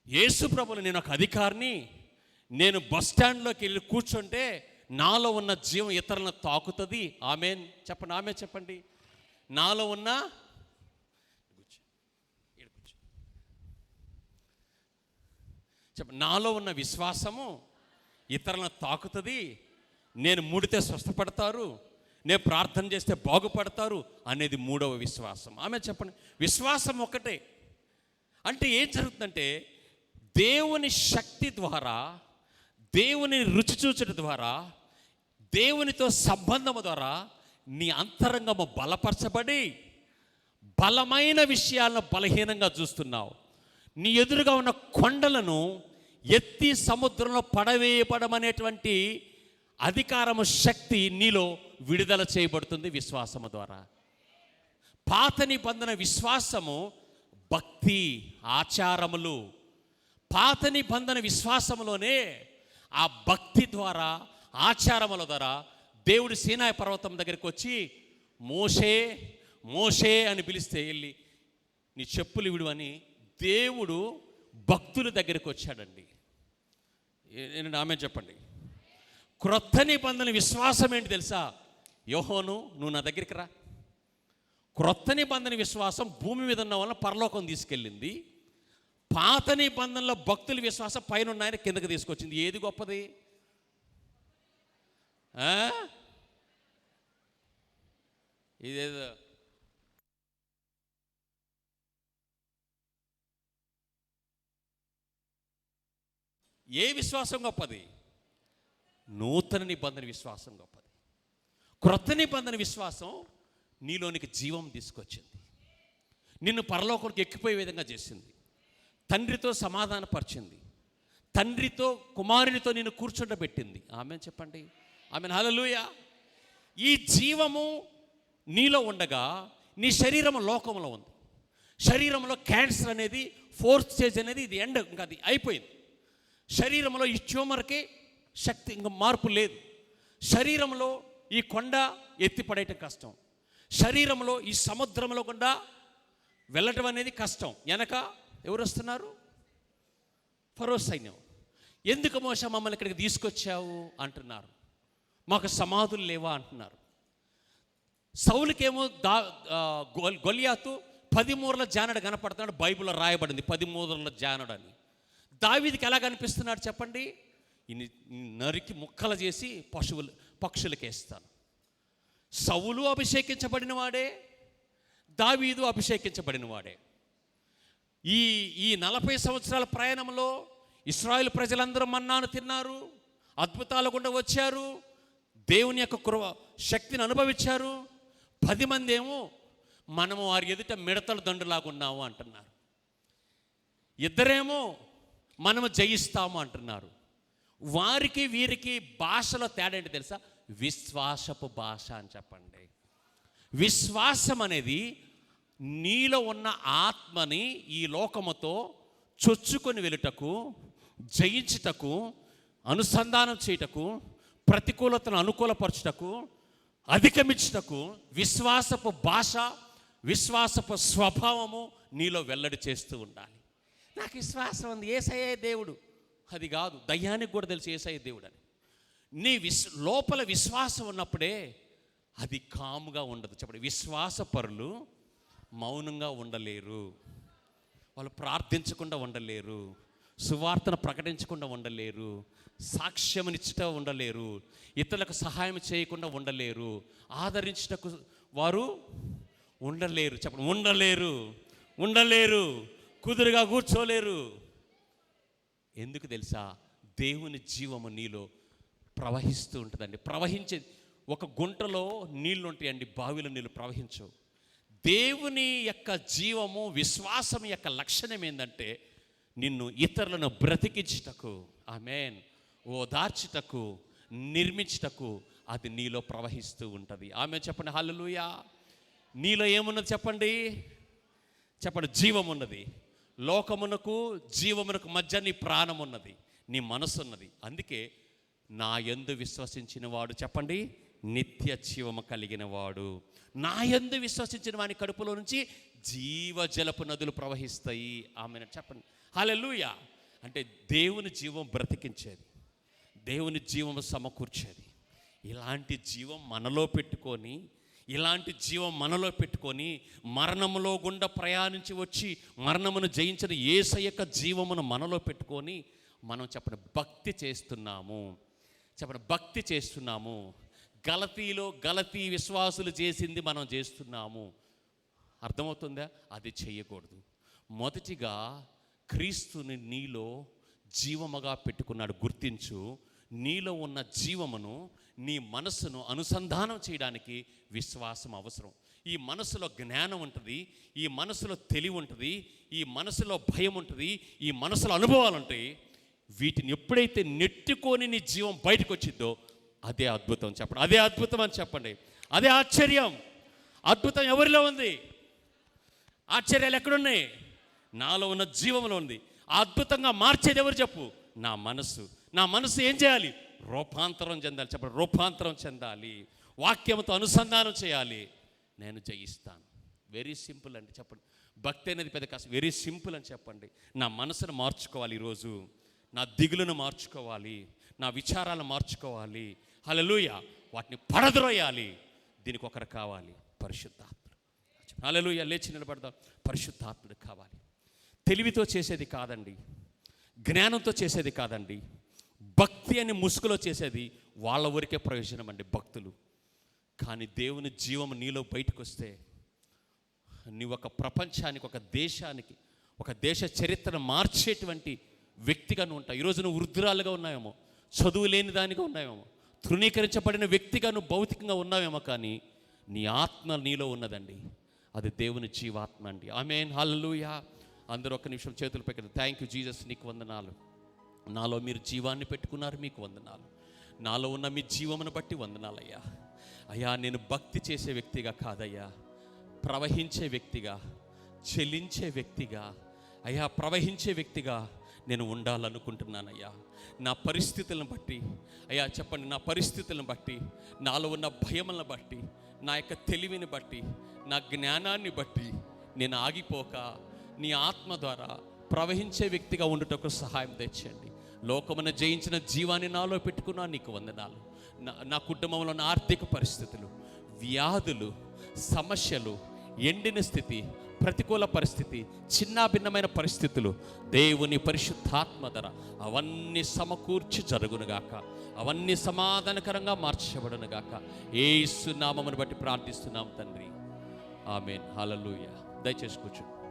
S1: యేసు ప్రభువులు, నేను ఒక అధికారిని, నేను బస్ స్టాండ్లోకి వెళ్ళి కూర్చుంటే నాలో ఉన్న జీవం ఇతరులను తాకుతుంది. ఆమెన్ చెప్పండి, ఆమె చెప్పండి. నాలో ఉన్న నాలో ఉన్న విశ్వాసము ఇతరులను తాకుతుంది. నేను ముడితే స్వస్థపడతారు, నేను ప్రార్థన చేస్తే బాగుపడతారు అనేది మూడవ విశ్వాసం. ఆమె చెప్పండి. విశ్వాసం ఒకటే. అంటే ఏం జరుగుతుందంటే, దేవుని శక్తి ద్వారా, దేవుని రుచి చూచడం ద్వారా, దేవునితో సంబంధము ద్వారా నీ అంతరంగము బలపరచబడి బలమైన విషయాలను బలహీనంగా చూస్తున్నావు. నీ ఎదురుగా ఉన్న కొండలను ఎత్తి సముద్రంలో పడవేయబడమనేటువంటి అధికారము, శక్తి నీలో విడుదల చేయబడుతుంది విశ్వాసము ద్వారా. పాత నిబంధన విశ్వాసము భక్తి, ఆచారములు. పాత నిబంధన విశ్వాసములోనే ఆ భక్తి ద్వారా, ఆచారముల ద్వారా దేవుడు సీనాయి పర్వతం దగ్గరికి వచ్చి మోషే మోషే అని పిలిస్తే వెళ్ళి నీ చెప్పులు విడు అని దేవుడు భక్తుల దగ్గరికి వచ్చాడండి. ఏంటంటే ఆమె చెప్పండి. క్రొత్త నిబంధన విశ్వాసం ఏంటి తెలుసా? యోహోను, నువ్వు నా దగ్గరికి రా. క్రొత్త నిబంధన విశ్వాసం భూమి మీద ఉన్న వాళ్ళని పరలోకం తీసుకెళ్ళింది. పాత నిబంధనలో భక్తుల విశ్వాసం పైన ఉన్నాయని కిందకి తీసుకొచ్చింది. ఏది గొప్పది? ఇదేదో ఏ విశ్వాసం గొప్పది? నూతన నిబంధన విశ్వాసం గొప్పది. క్రొత్త నిబంధన విశ్వాసం నీలోనికి జీవం తీసుకొచ్చింది. నిన్ను పరలోకానికి ఎక్కిపోయే విధంగా చేసింది. తండ్రితో సమాధానపరిచింది. తండ్రితో కుమారునితో నిన్ను కూర్చుండబెట్టింది. ఆమె చెప్పండి. ఆమె హల్లెలూయా. ఈ జీవము నీలో ఉండగా నీ శరీరం లోకంలో ఉంది. శరీరంలో క్యాన్సర్ అనేది 4th స్టేజ్ అనేది ఇది ఎండ్, ఇంకా అది అయిపోయింది. శరీరంలో ఈ ట్యూమర్కి శక్తి, ఇంకా మార్పు లేదు. శరీరంలో ఈ కొండ ఎత్తిపడేయటం కష్టం. శరీరంలో ఈ సముద్రంలో గుండా వెళ్ళటం అనేది కష్టం. వెనక ఎవరు వస్తున్నారు? ఫరో సైన్యం. ఎందుకు మోషే మమ్మల్ని ఇక్కడికి తీసుకొచ్చావు అంటున్నారు. మాకు సమాధులు లేవా అంటున్నారు. సౌలుకేమో గొలియాతు 10 మూరల జానడు కనపడుతున్నాడు. బైబిల్లో రాయబడింది 10 మూరల జానడు అని. దావీదుకి ఎలా కనిపిస్తున్నాడు చెప్పండి? నరికి ముక్కలు చేసి పక్షులకి వేస్తాను. సౌలు అభిషేకించబడిన వాడే, దావీదు అభిషేకించబడిన వాడే. ఈ 40 సంవత్సరాల ప్రయాణంలో ఇశ్రాయేలు ప్రజలందరూ మన్నాను తిన్నారు, అద్భుతాల గుండా వచ్చారు, దేవుని యొక్క శక్తిని అనుభవించారు. 10 మంది ఏమో మనము వారి ఎదుట మిడతల దండులాగా ఉన్నాము అంటున్నారు. 2 మనము జయిస్తాము అంటున్నారు. వారికి వీరికి భాషలో తేడా ఏంటి తెలుసా? విశ్వాసపు భాష అని చెప్పండి. విశ్వాసం అనేది నీలో ఉన్న ఆత్మని ఈ లోకముతో చొచ్చుకొని వెళ్ళుటకు, జయించుటకు, అనుసంధానం చేయుటకు, ప్రతికూలతను అనుకూలపరచుటకు, అధిగమించుటకు విశ్వాసపు భాష, విశ్వాసపు స్వభావము నీలో వెల్లడి చేస్తూ ఉండాలి. నాకు విశ్వాసం ఉంది, యేసయ్యే దేవుడు. అది కాదు, దయ్యానికి కూడా తెలుసు యేసయ్య దేవుడు అని. నీ లోపల విశ్వాసం ఉన్నప్పుడే అది కాముగా ఉండదు. చెప్పండి. విశ్వాసపరులు మౌనంగా ఉండలేరు, వాళ్ళు ప్రార్థించకుండా ఉండలేరు, సువార్తను ప్రకటించకుండా ఉండలేరు, సాక్ష్యమునిచ్చుట ఉండలేరు, ఇతరులకు సహాయం చేయకుండా ఉండలేరు, ఆదరించుటకు వారు ఉండలేరు. చెప్పండి. ఉండలేరు, కుదురుగా కూర్చోలేరు. ఎందుకు తెలుసా? దేవుని జీవము నీలో ప్రవహిస్తూ ఉంటుందండి. ప్రవహించే ఒక గుంటలో నీళ్ళు ఉంటాయండి, బావిలో నీళ్ళు ప్రవహించవు. దేవుని యొక్క జీవము, విశ్వాసం యొక్క లక్షణం ఏంటంటే నిన్ను ఇతరులను బ్రతికించుటకు, ఆమేన్, ఓదార్చుటకు, నిర్మించుటకు అది నీలో ప్రవహిస్తూ ఉంటుంది. ఆమె చెప్పండి. హల్లెలూయా. నీలో ఏమున్నది చెప్పండి? జీవం ఉన్నది. లోకమునకు జీవమునకు మధ్య నీ ప్రాణం ఉన్నది, నీ మనసు ఉన్నది. అందుకే నా యందు విశ్వసించిన వాడు చెప్పండి నిత్య జీవము కలిగిన వాడు. నా యందు విశ్వసించిన వాని కడుపులో నుంచి జీవజలపు నదులు ప్రవహిస్తాయి. ఆమె చెప్పండి. హల్లెలూయా. అంటే దేవుని జీవం బ్రతికించేది, దేవుని జీవం సమకూర్చేది. ఇలాంటి జీవం మనలో పెట్టుకొని, మరణములో గుండా ప్రయాణించి వచ్చి మరణమును జయించిన యేసయ్య యొక్క జీవమును మనలో పెట్టుకొని మనం భక్తి చేస్తున్నాము. గలతీ విశ్వాసులు చేసింది మనం చేస్తున్నాము. అర్థమవుతుందా? అది చేయకూడదు. మొదటిగా క్రీస్తుని నీలో జీవముగా పెట్టుకున్నాడు. గుర్తించు. నీలో ఉన్న జీవమును, నీ మనసును అనుసంధానం చేయడానికి విశ్వాసం అవసరం. ఈ మనసులో జ్ఞానం ఉంటుంది, ఈ మనసులో తెలివి ఉంటుంది, ఈ మనసులో భయం ఉంటుంది, ఈ మనసులో అనుభవాలు ఉంటాయి. వీటిని ఎప్పుడైతే నెట్టుకొని నీ జీవం బయటకు వచ్చిందో అదే అద్భుతం. చెప్పండి. అదే అద్భుతం అని చెప్పండి. అదే ఆశ్చర్యం. అద్భుతం ఎవరిలో ఉంది? ఆశ్చర్యాలు ఎక్కడున్నాయి? నాలో ఉన్న జీవంలో ఉంది. అద్భుతంగా మార్చేది ఎవరు చెప్పు? నా మనసు. నా మనసు ఏం చేయాలి? రూపాంతరం చెందాలి. చెప్పండి, రూపాంతరం చెందాలి. వాక్యంతో అనుసంధానం చేయాలి. నేను జయిస్తాను. వెరీ సింపుల్ అండి. చెప్పండి, భక్తి అనేది పెద్ద కష్టం. వెరీ సింపుల్ అని చెప్పండి. నా మనసును మార్చుకోవాలి, ఈరోజు నా దిగులను మార్చుకోవాలి, నా విచారాలను మార్చుకోవాలి. హల్లెలూయా. వాటిని పడద్రోయాలి. దీనికి ఒకరు కావాలి, పరిశుద్ధాత్ముడు. హల్లెలూయా. లేచి నిలబడదాం. పరిశుద్ధాత్ముడు కావాలి. తెలివితో చేసేది కాదండి, జ్ఞానంతో చేసేది కాదండి. భక్తి అని ముసుగులో చేసేది వాళ్ళ ఊరికే ప్రయోజనం అండి, భక్తులు. కానీ దేవుని జీవము నీలో బయటకు వస్తే నీవు ఒక ప్రపంచానికి, ఒక దేశానికి, ఒక దేశ చరిత్రను మార్చేటువంటి వ్యక్తిగా నువ్వు ఉంటావు. ఈరోజు నువ్వు వృద్ధురాలుగా ఉన్నావేమో, చదువు లేని దానిగా ఉన్నావేమో, తృణీకరించబడిన వ్యక్తిగా నువ్వు భౌతికంగా ఉన్నావేమో, కానీ నీ ఆత్మ నీలో ఉన్నదండి. అది దేవుని జీవాత్మ అండి. ఆమేన్. హల్లెలూయా. అందరూ ఒక్క నిమిషం చేతులు పైకి. థ్యాంక్ యూ జీసస్, నీకు వందనాలు. నాలో మీరు జీవాన్ని పెట్టుకున్నారు, మీకు వందనాలు. నాలో ఉన్న మీ జీవమును బట్టి వందనాలయ్యా. అయ్యా, నేను భక్తి చేసే వ్యక్తిగా కాదయ్యా, ప్రవహించే వ్యక్తిగా, చెలించే వ్యక్తిగా, అయ్యా ప్రవహించే వ్యక్తిగా నేను ఉండాలనుకుంటున్నానయ్యా. నా పరిస్థితులను బట్టి అయ్యా, చెప్పండి, నా పరిస్థితులను బట్టి, నాలో ఉన్న భయములను బట్టి, నా యొక్క తెలివిని బట్టి, నా జ్ఞానాన్ని బట్టి నేను ఆగిపోక నీ ఆత్మ ద్వారా ప్రవహించే వ్యక్తిగా ఉండుటకు సహాయం తెచ్చండి. లోకమును జయించిన జీవాన్ని నాలో పెట్టుకున్నా, నీకు వందనాలు. నా కుటుంబంలో ఉన్న ఆర్థిక పరిస్థితులు, వ్యాధులు, సమస్యలు, ఎండిన స్థితి, ప్రతికూల పరిస్థితి, చిన్న భిన్నమైన పరిస్థితులు, దేవుని పరిశుద్ధాత్మ ధర అవన్నీ సమకూర్చి జరుగునుగాక, అవన్నీ సమాధానకరంగా మార్చబడునుగాక. యేసు నామమును బట్టి ప్రార్థిస్తున్నాం తండ్రి. ఆమేన్. హల్లెలూయా. దయచేసి కూర్చోండి.